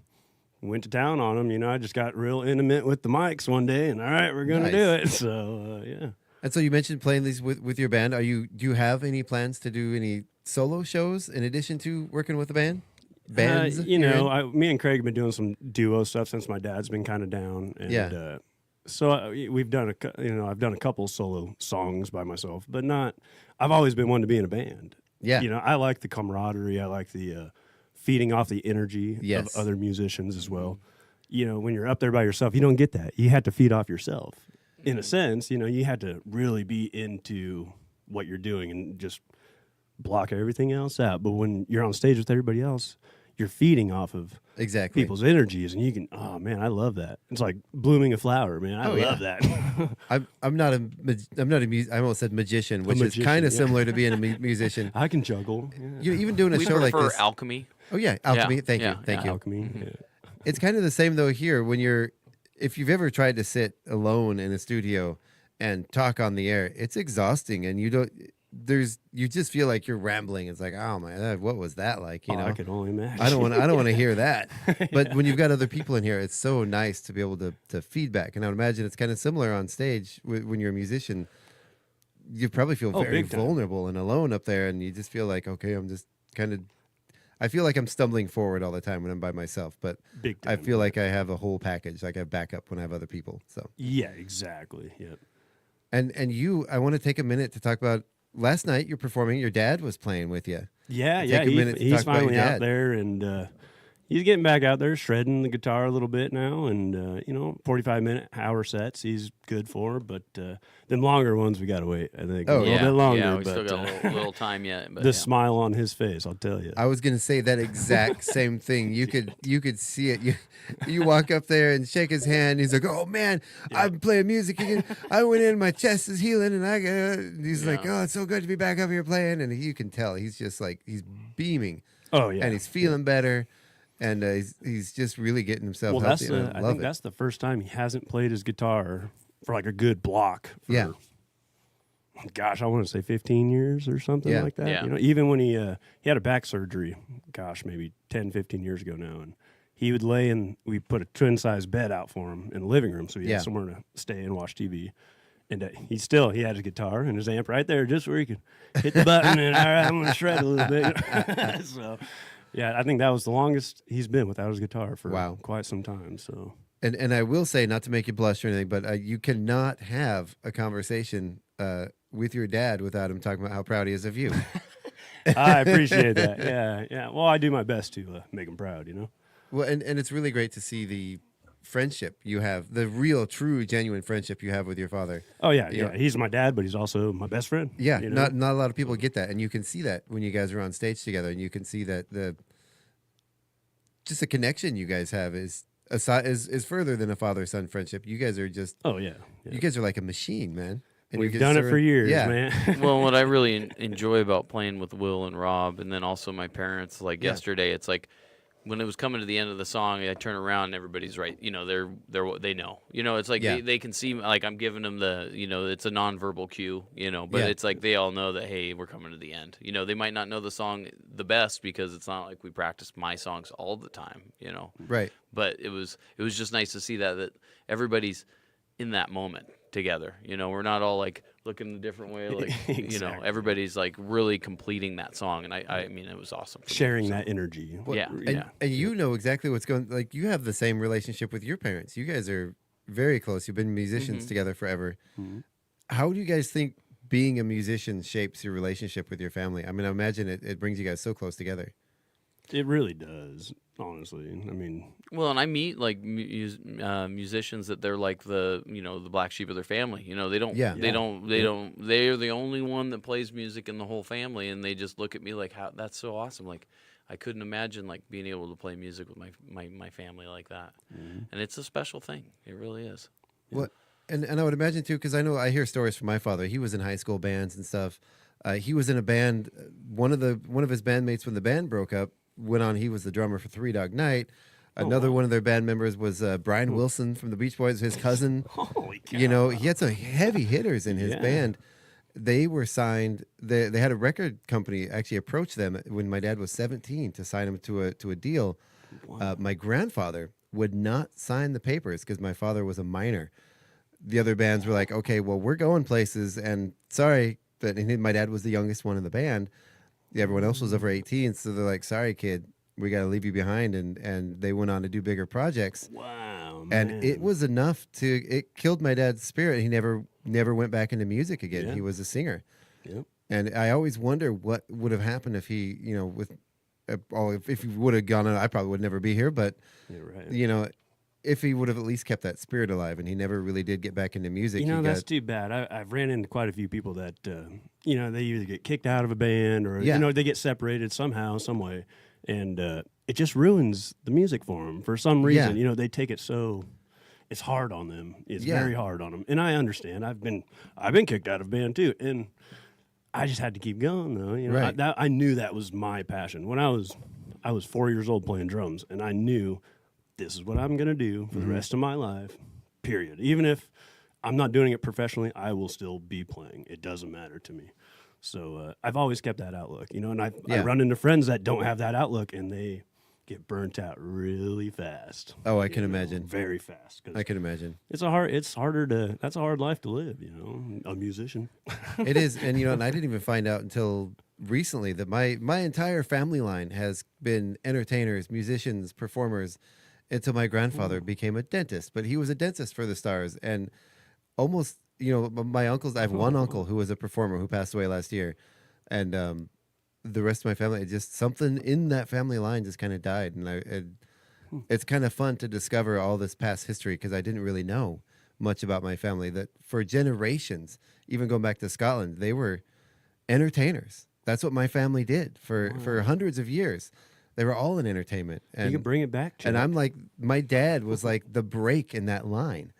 went to town on them. I just got real intimate with the mics one day, and all right, we're gonna do it. So yeah. And so you mentioned playing these with your band. Do you have any plans to do any solo shows in addition to working with the band? Bands? Me and Craig have been doing some duo stuff since my dad's been kind of down, and so we've done I've done a couple solo songs by myself, but not. I've always been one to be in a band. Yeah, I like the camaraderie. I like the feeding off the energy of other musicians as well. When you're up there by yourself, you don't get that. You have to feed off yourself. In a sense, you had to really be into what you're doing and just block everything else out. But when you're on stage with everybody else, you're feeding off of people's energies, and you can. Oh man, I love that. It's like blooming a flower, man. I love that. I'm not a I almost said magician, which is kind of similar to being a musician. I can juggle. You're even doing a show like this. Alchemy. Oh yeah, alchemy. Yeah. Thank you. Alchemy. Yeah. It's kind of the same though here when if you've ever tried to sit alone in a studio and talk on the air, it's exhausting, and you just feel like you're rambling. It's like, oh my God, what was that like? I can only imagine. I don't want to hear that. But when you've got other people in here, it's so nice to be able to feedback. And I would imagine it's kind of similar on stage when you're a musician. You probably feel very vulnerable and alone up there, and you just feel like, okay, I'm just I feel like I'm stumbling forward all the time when I'm by myself, but I feel like I have a whole package. Like I have backup when I have other people. So yeah, exactly. Yep. And I want to take a minute to talk about last night. You're performing. Your dad was playing with you. Yeah. He's finally out there, and he's getting back out there, shredding the guitar a little bit now, and 45-minute hour sets he's good for. But them longer ones we gotta wait. I think a little bit longer. Yeah, we but, still got a little time yet. But the smile on his face, I'll tell you. I was gonna say that exact same thing. You could see it. You walk up there and shake his hand. He's like, "Oh man, I'm playing music again. I went in, my chest is healing, and he's like, oh, it's so good to be back up here playing." And you can tell he's just like he's beaming. Oh yeah, and he's feeling better, and he's just really getting himself healthy. I think that's the first time he hasn't played his guitar for like a good block. Gosh, I want to say 15 years or something like that. Yeah. Even when he had a back surgery, maybe 10, 15 years ago now, and he would lay in. We put a twin size bed out for him in the living room, so he had somewhere to stay and watch TV. And he had his guitar and his amp right there, just where he could hit the button and all right, I'm going to shred a little bit. So, I think that was the longest he's been without his guitar for quite some time. So, and I will say, not to make you blush or anything, but you cannot have a conversation with your dad without him talking about how proud he is of you. I appreciate that. Yeah. Well, I do my best to make him proud. Well, and it's really great to see the friendship you have, the real, true, genuine friendship you have with your father. Oh yeah. He's my dad, but he's also my best friend. Yeah, not a lot of people get that, and you can see that when you guys are on stage together, and you can see that the connection you guys have is further than a father-son friendship. You guys are just you guys are like a machine, man. And we've done it for years, man. Well, what I really enjoy about playing with Will and Rob, and then also my parents, like yesterday, it's like, when it was coming to the end of the song, I turn around and everybody's right. They know. It's like they can see, like I'm giving them the, it's a nonverbal cue, but it's like they all know that, hey, we're coming to the end. They might not know the song the best because it's not like we practice my songs all the time, Right. But it was just nice to see that everybody's in that moment together. We're not all like looking a different way, like Exactly. everybody's like really completing that song, and I mean it was awesome. Sharing that energy. And you know exactly what's going. Like you have the same relationship with your parents. You guys are very close. You've been musicians together forever. Mm-hmm. How do you guys think being a musician shapes your relationship with your family? I mean, I imagine it brings you guys so close together. It really does, honestly. I mean, well, and I meet like musicians that they're like the the black sheep of their family. They're the only one that plays music in the whole family, and they just look at me like, how that's so awesome. Like I couldn't imagine like being able to play music with my family like that, and it's a special thing. It really is. What and I would imagine too, because I hear stories from my father. He was in high school bands and stuff. He was in a band. One of his bandmates, when the band broke up, went on. He was the drummer for Three Dog Night. Another one of their band members was Brian Wilson from the Beach Boys, his cousin. Holy cow. He had some heavy hitters in his band. They were signed. They had a record company actually approach them when my dad was 17 to sign him to a deal. Wow. My grandfather would not sign the papers because my father was a minor. The other bands were like, okay, well, we're going places, and sorry, but my dad was the youngest one in the band. Everyone else was over 18, so they're like, sorry, kid, we got to leave you behind. And they went on to do bigger projects. Wow, man. And it was enough it killed my dad's spirit. He never went back into music again. Yeah. He was a singer. Yep. And I always wonder what would have happened if he, if he would have gone on. I probably would never be here, but, if he would have at least kept that spirit alive, and he never really did get back into music. That's too bad. I've ran into quite a few people that, they either get kicked out of a band or, they get separated somehow, some way. And it just ruins the music for them for some reason. Yeah. They take it so, it's hard on them. It's very hard on them. And I understand. I've been kicked out of a band too. And I just had to keep going though. Right. I knew that was my passion. When I was 4 years old playing drums, and I knew this is what I'm going to do for the rest of my life, period. Even if I'm not doing it professionally, I will still be playing. It doesn't matter to me. So I've always kept that outlook, and I run into friends that don't have that outlook, and they get burnt out really fast. Oh, I can imagine. Very fast. I can imagine. That's a hard life to live, a musician. It is. And, and I didn't even find out until recently that my entire family line has been entertainers, musicians, performers, until my grandfather became a dentist. But he was a dentist for the Stars, and almost, my uncles, I have one uncle who was a performer who passed away last year. And the rest of my family, it just something in that family line just kind of died, and it's kind of fun to discover all this past history because I didn't really know much about my family. That for generations, even going back to Scotland, they were entertainers. That's what my family did for hundreds of years. They were all in entertainment. And you can bring it back, Chuck. And I'm like, my dad was like the break in that line.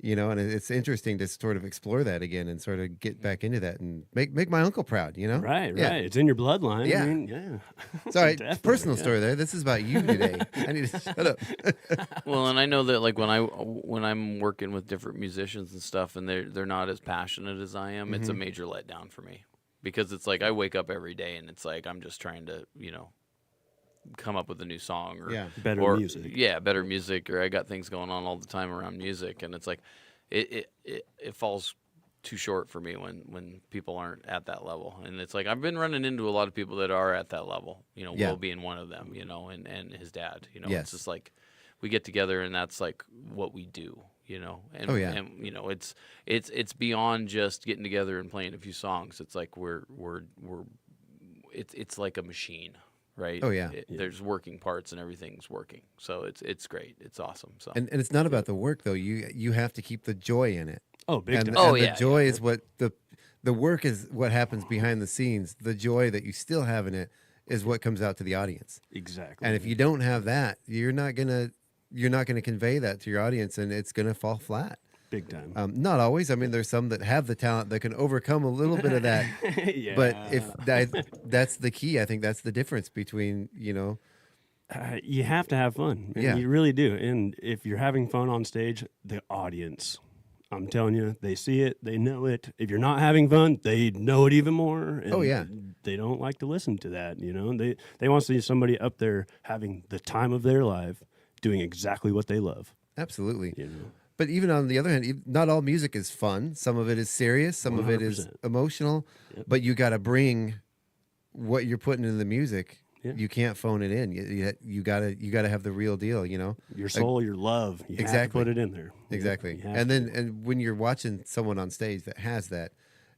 You know, and it's interesting to sort of explore that again and sort of get back into that and make my uncle proud, you know? Right. Yeah. It's in your bloodline. Yeah. I mean, yeah. Sorry, Definitely, personal yeah. story there. This is about you today. I need to shut up. Well, and I know that like when I'm working with different musicians and stuff, and they're not as passionate as I am, it's a major letdown for me because it's like I wake up every day and it's like I'm just trying to come up with a new song or better music. Yeah, better music, or I got things going on all the time around music, and it's like it falls too short for me when people aren't at that level. And it's like I've been running into a lot of people that are at that level, Will being one of them, and his dad, It's just like we get together and that's like what we do, and, and it's beyond just getting together and playing a few songs. It's like it's like a machine. Right. Oh yeah. There's working parts and everything's working, so it's great. It's awesome. So and it's not about the work though. You have to keep the joy in it. Oh, big time. And the joy is what the work is. What happens behind the scenes. The joy that you still have in it is what comes out to the audience. Exactly. And if you don't have that, you're not gonna convey that to your audience, and it's gonna fall flat. Big time. Not always. I mean, there's some that have the talent that can overcome a little bit of that. Yeah. But that's the key. I think that's the difference between, you have to have fun. Yeah. You really do. And if you're having fun on stage, the audience, I'm telling you, they see it, they know it. If you're not having fun, they know it even more. And they don't like to listen to that, They want to see somebody up there having the time of their life, doing exactly what they love. Absolutely. But even on the other hand, not all music is fun. Some of it is serious. Some of it is 100%. emotional. Yep. But you got to bring what you're putting into the music. Yeah. You can't phone it in. You gotta have the real deal. Your soul, your love. You have to put it in there. Exactly. And when you're watching someone on stage that has that,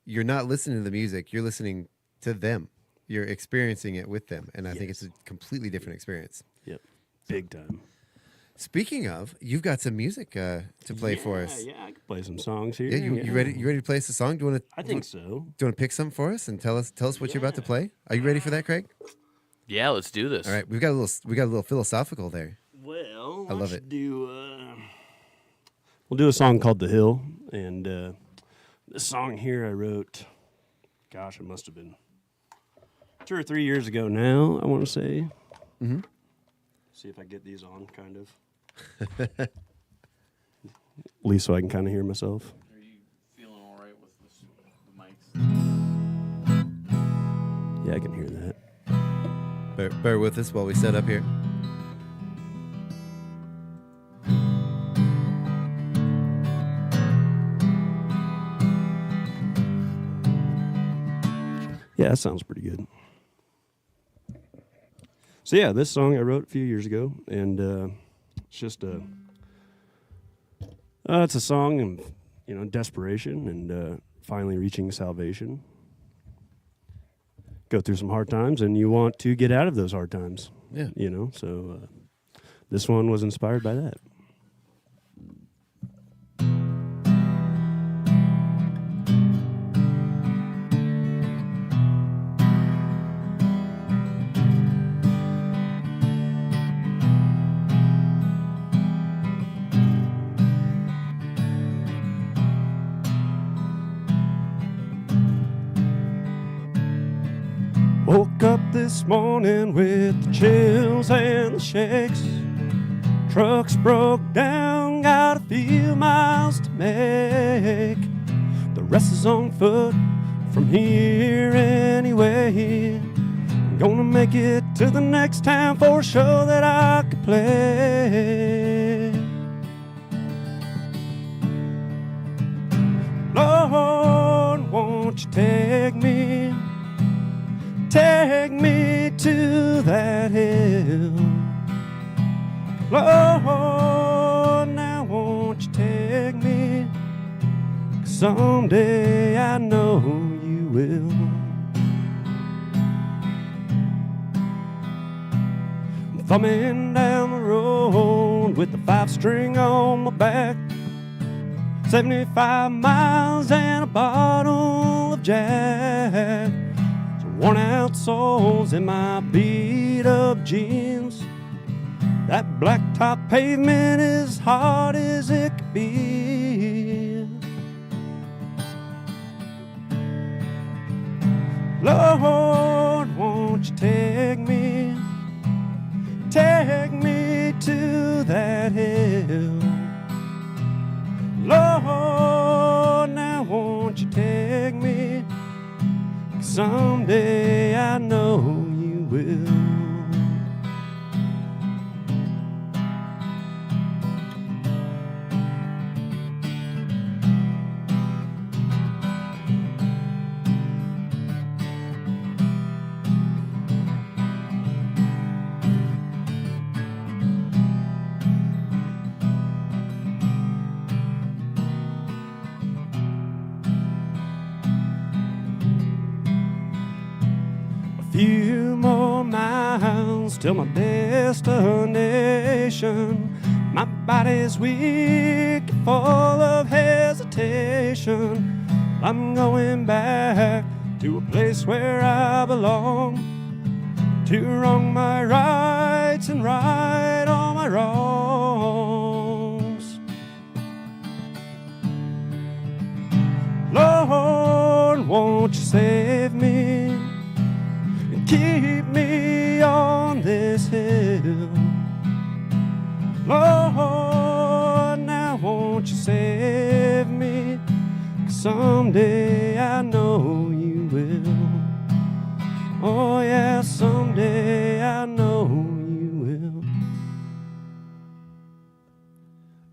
you're not listening to the music. You're listening to them. You're experiencing it with them. And I think it's a completely different experience. Yep. Big time. Speaking of, you've got some music to play for us. Yeah, I can play some songs here. Yeah, you ready? You ready to play us a song? Do you want to? I think so. Do you want to pick some for us and tell us what you're about to play? Are you ready for that, Craig? Yeah, let's do this. All right, we got a little philosophical there. Well, I love it. We'll do a song called "The Hill," and this song here I wrote. Gosh, it must have been 2 or 3 years ago now. I want to say. Mm-hmm. See if I get these on, kind of. At least so I can kind of hear myself. Are you feeling all right with the mics? Yeah, I can hear that. Bear with us while we set up here. Yeah, that sounds pretty good. So yeah, this song I wrote a few years ago, and it's just it's a song of desperation and finally reaching salvation. Go through some hard times, and you want to get out of those hard times. Yeah, So this one was inspired by that. Woke up this morning with the chills and the shakes. Trucks broke down, got a few miles to make. The rest is on foot from here anyway. I'm gonna make it to the next town for a show that I could play. Lord, won't you take me to that hill? Lord, now won't you take me? 'Cause someday I know you will. thumbing down the road with the 5-string on my back. 75 miles and a bottle of Jack. Some worn out soles in my beat up jeans. That blacktop pavement is hard as it could be. Lord, won't you take me to that hill? Lord, now won't you take me? 'Cause someday I know you will. Few more miles till my destination. My body's weak, full of hesitation. I'm going back to a place where I belong, to wrong my rights and right all my wrongs. Lord, won't you save me? Keep me on this hill. Lord, now won't you save me? 'Cause someday I know you will. Oh yeah, someday I know you will.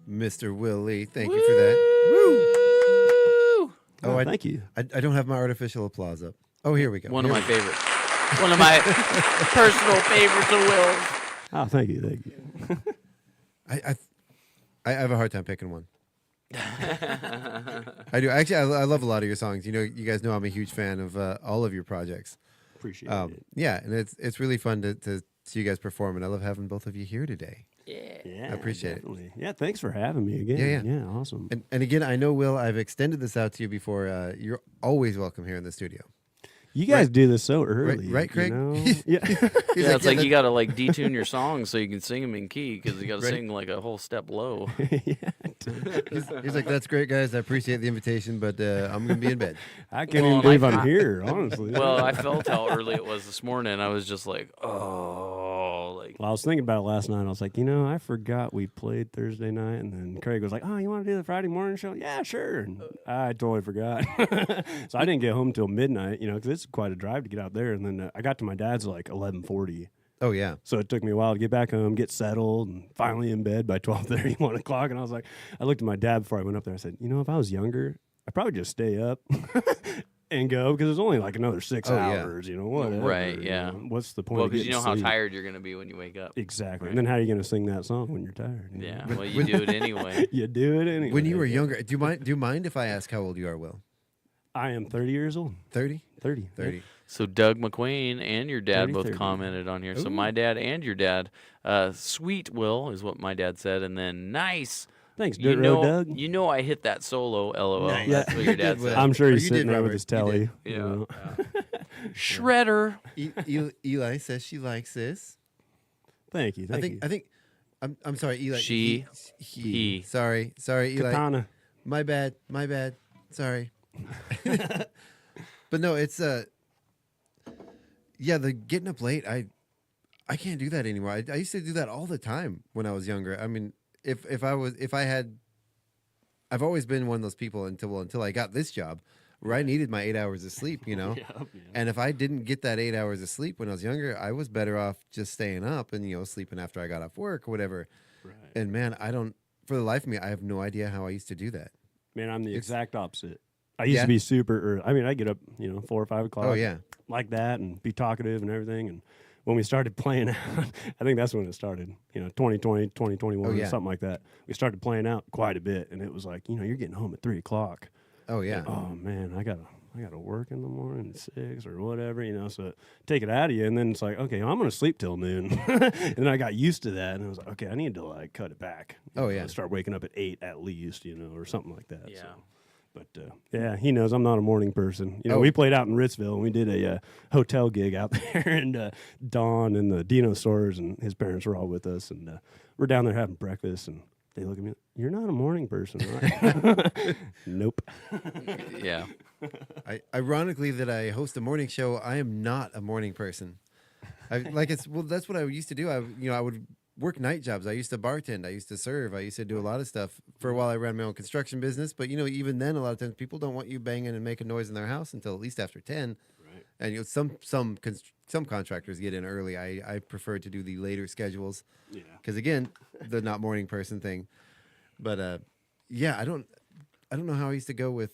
Mr. Willie, thank you for that. Woo! Oh, thank you. I don't have my artificial applause up. Oh, here we go. One of Here my we go. favorites. One of my personal favorites of Will's. Oh, thank you. I have a hard time picking one. I do. Actually, I love a lot of your songs. You know, you guys know I'm a huge fan of all of your projects. Appreciate it. Yeah, and it's really fun to see you guys perform, and I love having both of you here today. Yeah, I appreciate definitely. Yeah, thanks for having me again. Yeah, awesome. And again, I know, Will, I've extended this out to you before. You're always welcome here in the studio. You guys do this so early, right, Craig? You know? Yeah, it's like you got to like detune your songs so you can sing them in key because you got to sing like a whole step low. He's like, that's great, guys. I appreciate the invitation, but I'm going to be in bed. I can't even believe I'm here, honestly. Well, I felt how early it was this morning. I was just like, oh, like. Well, I was thinking about it last night. I was like, you know, I forgot we played Thursday night, and then Craig was like, oh, you want to do the Friday morning show? Yeah, sure. And I totally forgot. So I didn't get home till midnight, you know, because it's quite a drive to get out there. And then I got to my dad's like 11:40. Oh, yeah. So it took me a while to get back home, get settled, and finally in bed by 12:30, 1 o'clock. And I was like, I looked at my dad before I went up there. I said, you know, if I was younger, I'd probably just stay up and go because it's only like another 6 hours, you know, whatever. Right, yeah. You know, what's the point? Well, of because you know how sleep? tired you're going to be when you wake up. Exactly. Right. And then how are you going to sing that song when you're tired? You Yeah, know? well, you do it anyway. You do it anyway. When you were younger, do you mind if I ask how old you are, Will? I am 30 years old. 30? 30. 30. Yeah. So Doug McQueen and your dad 30, both 30. commented on here. So Ooh. my dad and your dad, sweet Will is what my dad said, and then nice. Thanks, You Dirt know, Road Doug. you know I hit that solo, LOL. Nice. That's what your dad said. I'm sure he's You sitting did, there with Robert. his You telly. did. you Yeah. know. Shredder. Eli says she likes this. Thank you. Thank you. I think. I'm sorry, Eli. She, he. Sorry, Eli. Katana. My bad. Sorry. But no, it's yeah, the getting up late. I can't do that anymore. I used to do that all the time when I was younger. I mean, I've always been one of those people until I got this job where I needed my 8 hours of sleep, you know. Yeah. And if I didn't get that 8 hours of sleep when I was younger, I was better off just staying up and, you know, sleeping after I got off work or whatever. Right. And man, for the life of me, I have no idea how I used to do that. Man, I'm the exact opposite. I used to be super early. I mean, I get up, 4 or 5 o'clock. Oh, yeah. Like that and be talkative and everything. And when we started playing out, I think that's when it started, 2020, 2021, something like that. We started playing out quite a bit. And it was like, you're getting home at 3 o'clock. Oh, yeah. And, oh, man, I got to I got to work in the morning at 6 or whatever, so take it out of you. And then it's like, okay, I'm going to sleep till noon. And then I got used to that. And I was like, okay, I need to like cut it back. Start waking up at 8 at least, or something like that. Yeah. So. But, yeah, he knows I'm not a morning person. We played out in Ritzville, and we did a hotel gig out there, and Don and the Dino Stores and his parents were all with us, and we're down there having breakfast, and they look at me, you're not a morning person, right? Nope. Yeah. Ironically, that I host a morning show, I am not a morning person. That's what I used to do. I would work night jobs. I used to bartend. I used to serve. I used to do a lot of stuff. For a while, I ran my own construction business. But, even then, a lot of times people don't want you banging and making noise in their house until at least after 10. Right. And some contractors get in early. I prefer to do the later schedules. Yeah. Because, again, the not morning person thing. But, I don't know how I used to go with,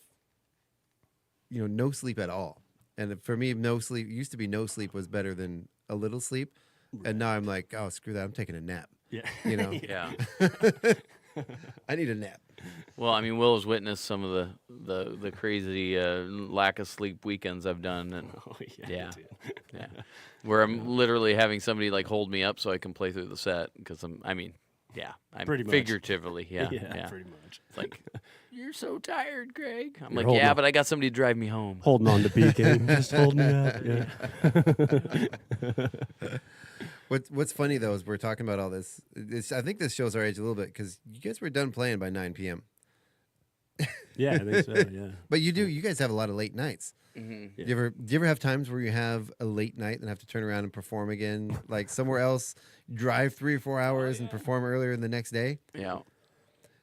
no sleep at all. And for me, no sleep, used to be no sleep was better than a little sleep. And now I'm like, oh, screw that. I'm taking a nap. Yeah. Yeah. I need a nap. Well, I mean, Will has witnessed some of the crazy lack of sleep weekends I've done. And yeah. Where I'm literally having somebody like hold me up so I can play through the set because I'm Pretty much. figuratively. Yeah. Pretty much. It's like, you're so tired, Greg. I'm You're like, yeah, on. but I got somebody to drive me home. Holding on to Beacon. Just hold me up. Yeah. What's funny, though, is we're talking about all this. I think this shows our age a little bit because you guys were done playing by 9 p.m. Yeah, I think so, yeah. But you guys have a lot of late nights. Mm-hmm. Do you ever have times where you have a late night and have to turn around and perform again, like somewhere else, drive 3 or 4 hours and perform earlier the next day? Yeah.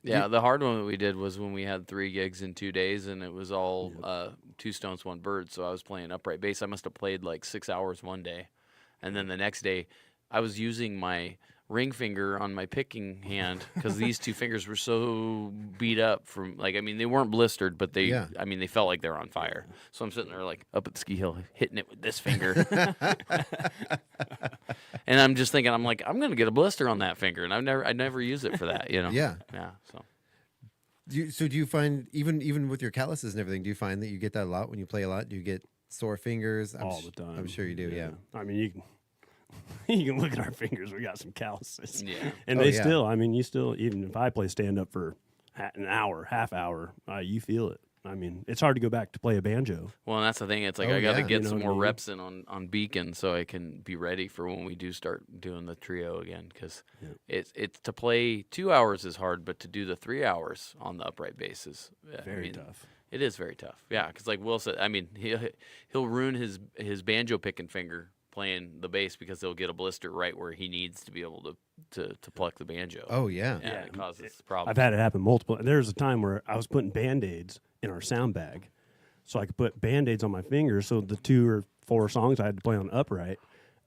Yeah, the hard one that we did was when we had 3 gigs in 2 days, and it was all 2 stones, 1 bird. So I was playing upright bass. I must have played like 6 hours one day, and then the next day, I was using my ring finger on my picking hand because these 2 fingers were so beat up from they weren't blistered, but they felt like they were on fire. So I'm sitting there like up at the ski hill hitting it with this finger. And I'm just thinking, I'm going to get a blister on that finger. And I never use it for that, Yeah. Yeah. So. Do you find, even with your calluses and everything, do you find that you get that a lot when you play a lot? Do you get sore fingers? All the time. I'm sure you do, yeah. I mean, you can look at our fingers. We got some calluses. Yeah. And you still, even if I play stand up for an hour, half hour, you feel it. I mean, it's hard to go back to play a banjo. Well, and that's the thing. It's like I got to get some more reps in on Beacon so I can be ready for when we do start doing the trio again. Because it's to play 2 hours is hard, but to do the 3 hours on the upright bass is very tough. It is very tough. Yeah, because like Will said, I mean, he'll ruin his banjo picking finger playing the bass because he'll get a blister right where he needs to be able to pluck the banjo. Oh, yeah. Yeah, it causes problems. I've had it happen multiple. There was a time where I was putting Band-Aids in our sound bag so I could put Band-Aids on my fingers so the 2 or 4 songs I had to play on upright,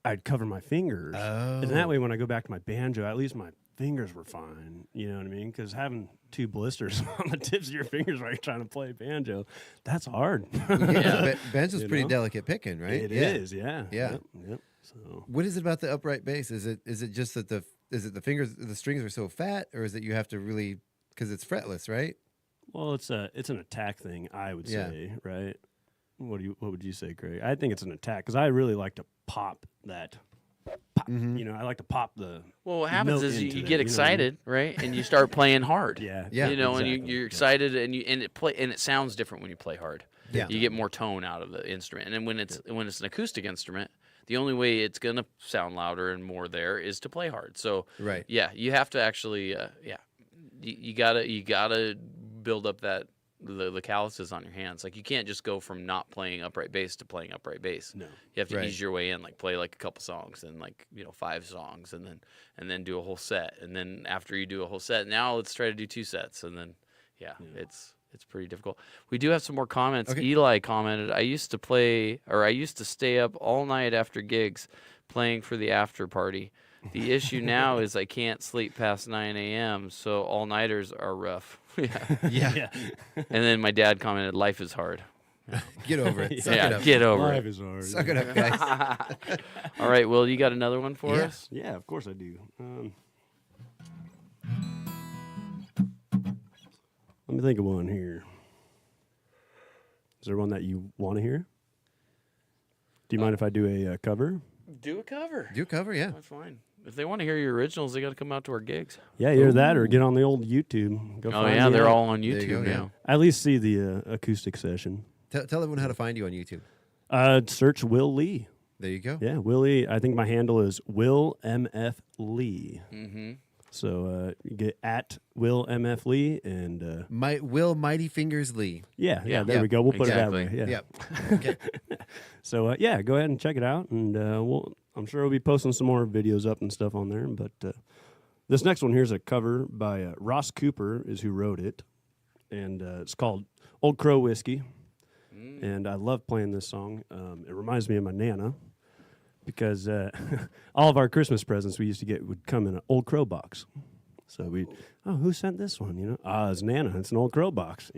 I'd cover my fingers. Oh. And that way when I go back to my banjo, at least my fingers were fine. You know what I mean? Because having 2 blisters on the tips of your fingers while you're trying to play banjo, that's hard. Yeah, banjo's pretty delicate picking, right? It is, yeah. Yeah. Yep. So what is it about the upright bass? Is it just that the strings are so fat, or is it you have to really, because it's fretless, right? Well, it's an attack thing, I would say, right? What would you say, Craig? I think it's an attack because I really like to pop that. Mm-hmm. I like to pop the. Well, what happens is you into get it, excited, right, and you start playing hard. Yeah. And you're excited, and it sounds different when you play hard. Yeah. You get more tone out of the instrument, and then when it's an acoustic instrument, the only way it's gonna sound louder and more there is to play hard. So right. Yeah, you have to actually you gotta build up that. The calluses on your hands. Like you can't just go from not playing upright bass to playing upright bass. No. You have to ease your way in, like play like a couple songs and 5 songs and then do a whole set. And then after you do a whole set, now let's try to do 2 sets. And then it's pretty difficult. We do have some more comments. Okay. Eli commented, I used to stay up all night after gigs playing for the after party. The issue now is I can't sleep past 9 a.m., so all-nighters are rough. Yeah. And then my dad commented, life is hard. Get over it. Suck it up. Get over Life it. is hard. Suck it up, guys. All right, Will, you got another one for us? Yeah, of course I do. Let me think of one here. there one that you want to hear? Do you mind if I do a cover? Do a cover. Do a cover, yeah. That's fine. If they want to hear your originals, they got to come out to our gigs. Yeah, either that or get on the old YouTube. Go find me they're out. all on YouTube now. At least see the acoustic session. Tell everyone how to find you on YouTube. Search Will Lee. There you go. Yeah, Will Lee. I think my handle is Will MF Lee. Mm-hmm. So you get at Will MF Lee and Will Mighty Fingers Lee. Yeah, there we go. We'll put it that way. Yeah. Yep. Okay. So yeah, go ahead and check it out, and I'm sure we'll be posting some more videos up and stuff on there. But this next one here's a cover by Ross Cooper, is who wrote it, and it's called Old Crow Whiskey. And I love playing this song. It reminds me of my Nana, because all of our Christmas presents we used to get would come in an Old Crow box. So who sent this one? It's Nana. It's an Old Crow box.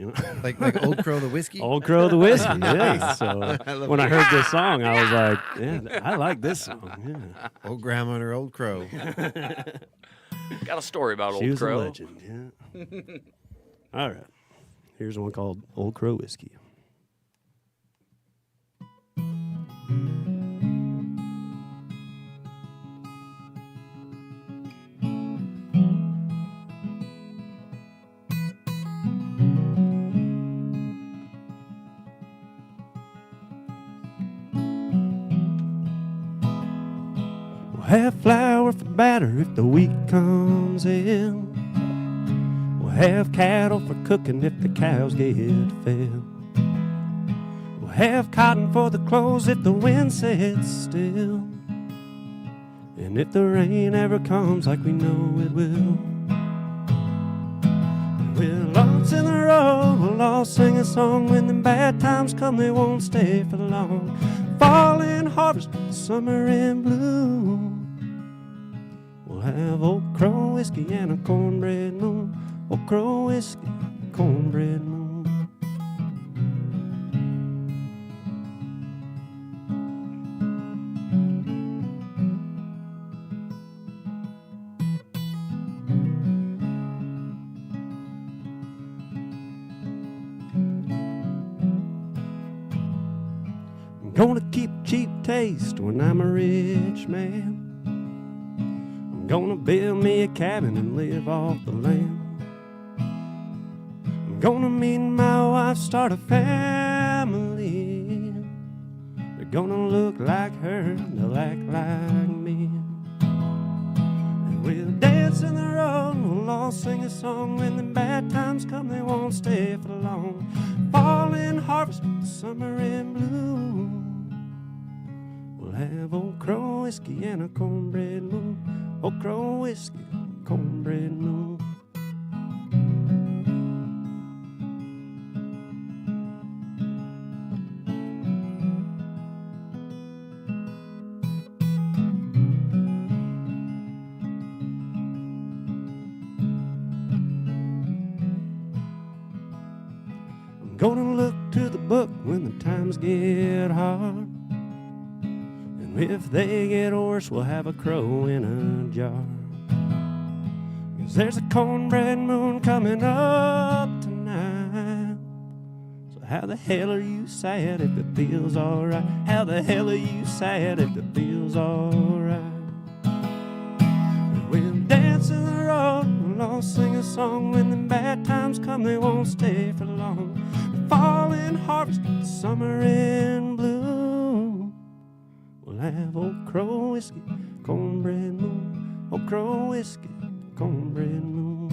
Like Old Crow the whiskey. Old Crow the whiskey. Yeah. Nice. So when I heard this song, I was like, yeah, I like this song. Yeah. Old Grandma and her Old Crow. Got a story about She Old was Crow. a legend. Yeah. All right. Here's one called Old Crow Whiskey. Have flour for batter if the wheat comes in. We'll have cattle for cooking if the cows get fed. We'll have cotton for the clothes if the wind sets still. And if the rain ever comes like we know it will, we'll all in the road, we'll all sing a song. When the bad times come, they won't stay for long. Fall in harvest, summer in bloom. We'll have Old Crow whiskey and a cornbread moon. Old Crow whiskey, cornbread moon. I'm gonna keep cheap taste when I'm a rich man. I'm gonna build me a cabin and live off the land. I'm gonna meet my wife, start a family. They're gonna look like her, they'll act like me. And we'll dance in the road, we'll all sing a song. When the bad times come, they won't stay for long. Fall in harvest, summer in bloom. We'll have Old Crow whiskey and a cornbread moon. Old Crow whiskey, cornbread moon. I'm gonna look to the book when the times get hard. If they get worse, we'll have a crow in a jar. 'Cause there's a cornbread moon coming up tonight. So how the hell are you sad if it feels alright? How the hell are you sad if it feels alright? We'll dance in the road, we'll all sing a song. When the bad times come, they won't stay for long. Fall in harvest, summer in bloom. We'll have Old Crow whiskey, cornbread moon. Old Crow whiskey, cornbread moon.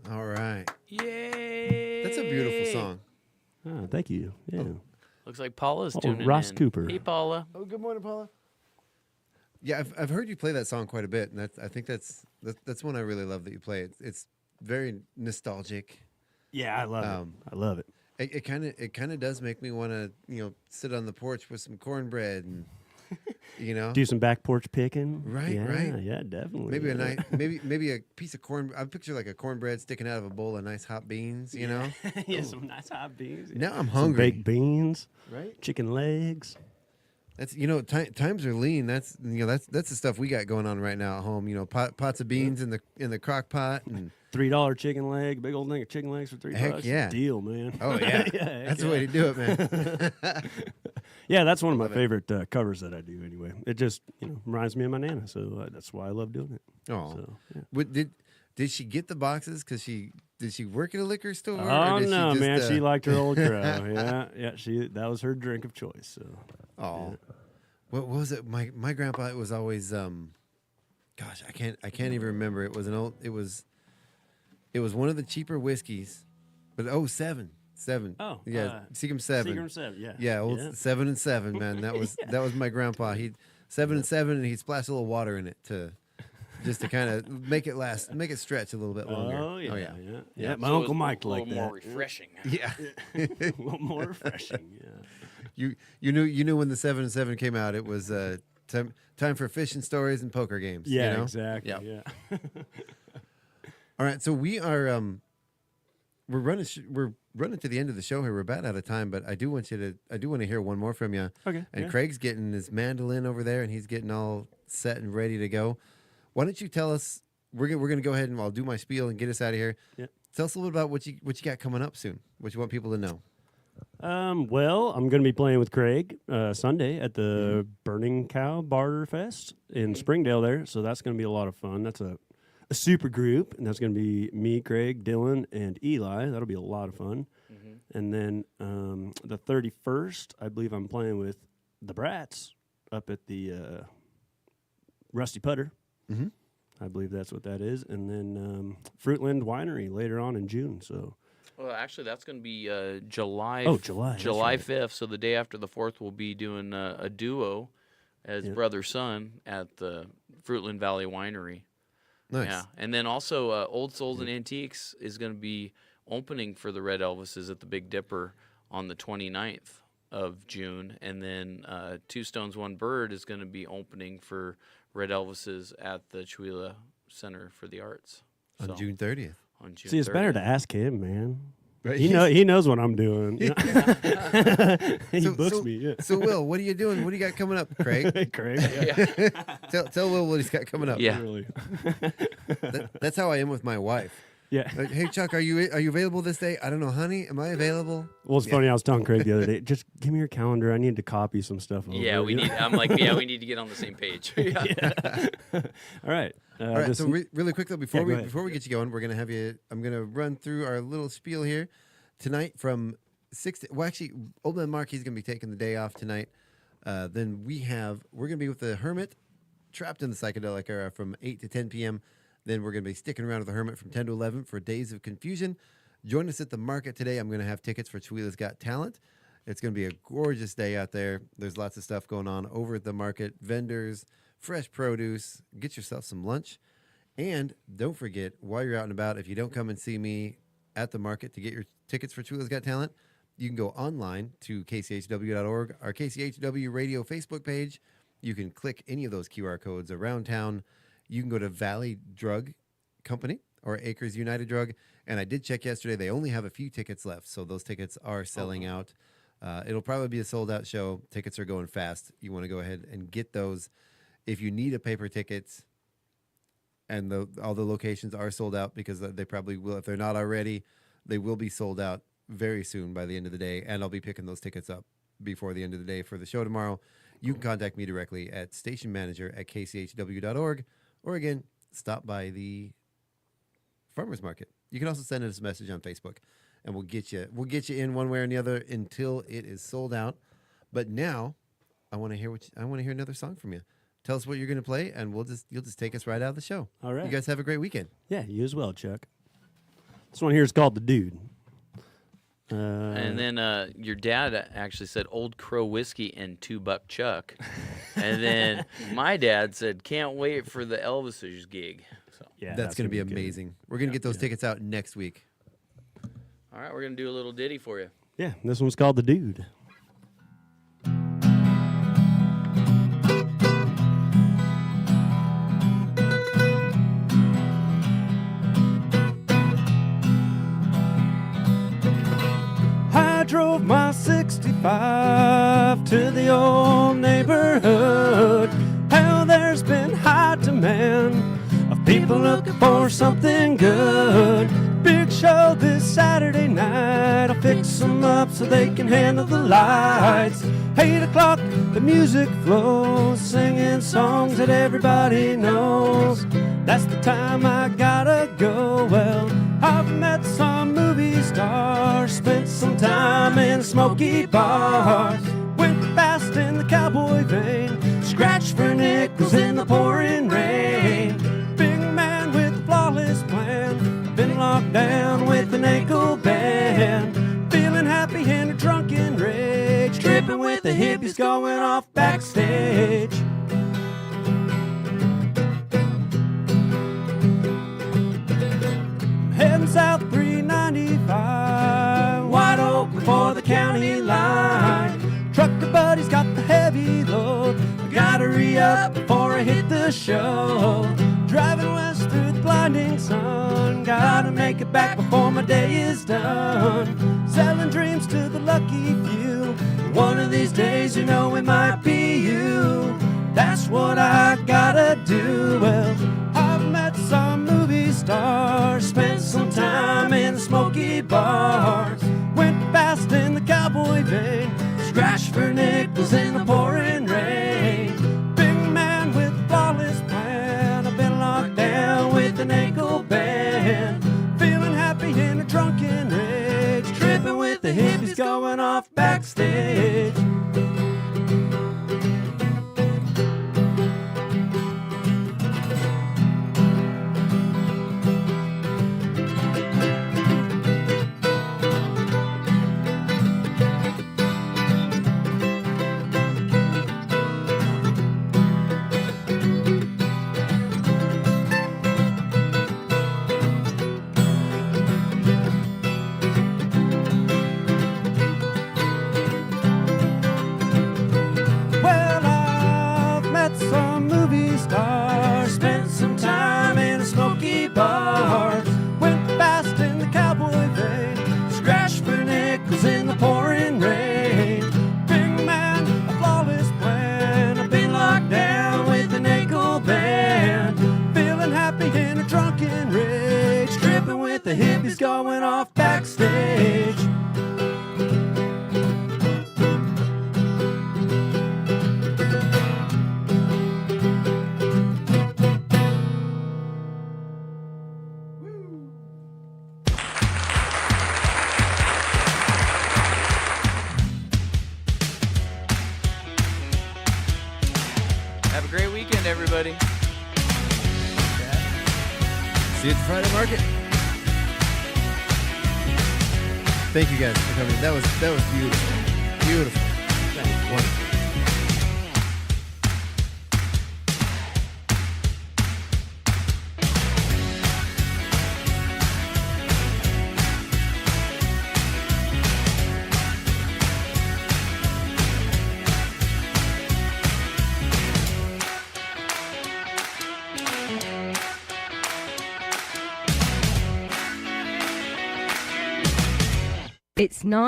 All right. Yay! That's a beautiful song. Oh, thank you. Yeah. Looks like Paula's Oh, tuning Ross in. Cooper. Hey, Paula. Oh, good morning, Paula. Yeah, I've heard you play that song quite a bit, and I think that's one I really love that you play. It's very nostalgic. Yeah, I love it. I love it. It kind of does make me want to sit on the porch with some cornbread and You know, do some back porch picking. Right, yeah, right. Yeah, definitely. Maybe a nice, maybe a piece of corn. I picture like a cornbread sticking out of a bowl of nice hot beans. You know, yeah, some nice hot beans. Now I'm Some hungry. baked beans, Right. Chicken legs. That's times are lean. That's that's the stuff we got going on right now at home. Pots of beans in the crock pot and $3 chicken leg, big old thing of chicken legs for $3. Heck yeah. Deal, man. Oh yeah, that's the way to do it, man. Yeah, that's one of my favorite covers that I do. Anyway, it just reminds me of my nana, so that's why I love doing it. Oh, so, yeah. Did she get the boxes? Did she work at a liquor store? Oh or did no, she just, man, she liked her old crow. Yeah, that was her drink of choice. So, oh, what was it? My grandpa, it was always gosh, I can't even remember. It was one of the cheaper whiskeys, but 7. Oh, yeah, Seagram 7. Seagram 7, yeah. Yeah, old Yeah. 7 and 7, man. That was that was my grandpa. He 7 and 7, and he'd splash a little water in it to kind of make it last, make it stretch a little bit longer. Oh yeah, yeah. My So Uncle it's Mike a liked little that. more refreshing. Yeah, a little more refreshing. Yeah. You knew when the 7 and 7 came out, it was time for fishing stories and poker games. Yeah, you know? exactly. Yep. Yeah. All right, so we are we're running to the end of the show here. We're about out of time, but I do want to hear one more from you. Okay. And yeah. Craig's getting his mandolin over there, and he's getting all set and ready to go. Why don't you tell us? We're gonna go ahead and I'll do my spiel and get us out of here. Yeah. Tell us a little bit about what you got coming up soon. What you want people to know. Well, I'm going to be playing with Craig Sunday at the Burning Cow Barter Fest in Springdale there, so that's going to be a lot of fun. That's a super group, and that's going to be me, Craig, Dylan, and Eli. That'll be a lot of fun. And then the 31st, I believe I'm playing with the Brats up at the Rusty Putter. Mm-hmm. I believe that's what that is. And then Fruitland Winery later on in June. So. Well, actually, that's going to be July. July. July that's 5th. So the day after the 4th, we'll be doing a duo as brother-son at the Fruitland Valley Winery. Nice. Yeah, and then also Old Souls and Antiques is going to be opening for the Red Elvises at the Big Dipper on the 29th of June, and then Two Stones, One Bird is going to be opening for Red Elvises at the Chihuahua Center for the Arts. On June 30th. On June See, it's 30th. better to ask him, man. Right. He knows what I'm doing. He books me. Yeah. So, Will, what are you doing? What do you got coming up, Craig? Craig. Tell Will what he's got coming up. Yeah. Really. That's how I am with my wife. Yeah. Like, hey, Chuck, are you available this day? I don't know, honey. Am I available? Well, it's funny. I was telling Craig the other day, just give me your calendar. I need to copy some stuff over. Yeah, we need. I'm like, we need to get on the same page. Yeah. All right. All right. So really quick though, before go ahead. we get you going, we're gonna have you. I'm gonna run through our little spiel here tonight from 6. Well, actually, Old Man Mark, he's gonna be taking the day off tonight. Then we're gonna be with the Hermit, trapped in the psychedelic era from 8 to 10 p.m. Then we're going to be sticking around with the Hermit from 10 to 11 for Days of Confusion. Join us at the market today. I'm going to have tickets for Chihuahua's Got Talent. It's going to be a gorgeous day out there. There's lots of stuff going on over at the market. Vendors, fresh produce. Get yourself some lunch. And don't forget, while you're out and about, if you don't come and see me at the market to get your tickets for Chihuahua's Got Talent, you can go online to kchw.org, our KCHW radio Facebook page. You can click any of those QR codes around town. You can go to Valley Drug Company or Acres United Drug. And I did check yesterday. They only have a few tickets left. So those tickets are selling out. It'll probably be a sold-out show. Tickets are going fast. You want to go ahead and get those. If you need a paper ticket, and all the locations are sold out because they probably will. If they're not already, they will be sold out very soon by the end of the day. And I'll be picking those tickets up before the end of the day for the show tomorrow. You can contact me directly at stationmanager@kchw.org. Or again, stop by the farmers market. You can also send us a message on Facebook, and we'll get you in one way or the other until it is sold out. But now, I want to hear another song from you. Tell us what you're going to play, and you'll just take us right out of the show. All right. You guys have a great weekend. Yeah, you as well, Chuck. This one here is called The Dude. And then your dad actually said Old Crow Whiskey and $2 Chuck. And then my dad said, can't wait for the Elvis's gig. So Yeah, that's going to be amazing. We're going to get those tickets out next week. all right, we're going to do a little ditty for you. Yeah, this one's called The Dude. drove my 65 to the old neighborhood. How there's been high demand of people looking for something good. Big show this Saturday night. I'll fix them up so they can handle the lights. 8 o'clock, the music flows, singing songs that everybody knows. That's the time I gotta go. Well, I've met some movie stars, spent some time in smoky bars, went fast in the cowboy vein, scratched for nickels in the pouring rain. Big man with a flawless plan, been locked down with an ankle band, feeling happy in a drunken rage, tripping with the hippies going off backstage. Heading south 395, wide open for the county line. Trucker buddy's got the heavy load, I gotta re-up before I hit the show. Driving west through the blinding sun, gotta make it back before my day is done. Selling dreams to the lucky few, one of these days you know it might be you. That's what I gotta do. Well, I've met some movie stars, spent some time in smoky bars, went fast in the cowboy vein, scratched for nickels in the pouring rain. Big man with a flawless plan, I've been locked down with an ankle band, feeling happy in a drunken rage, tripping with the hippies going off backstage. Some movie stars, spent some time in a smoky bar, went fast in the cowboy vein, scratched for nickels in the pouring rain. Big man, a flawless plan, I've been locked down with an ankle band, feeling happy in a drunken rage, tripping with the hippies going off backstage. Have a great weekend, everybody. See you at the Friday market. Thank you guys for coming. That was beautiful. Beautiful. Wonderful. It's 9.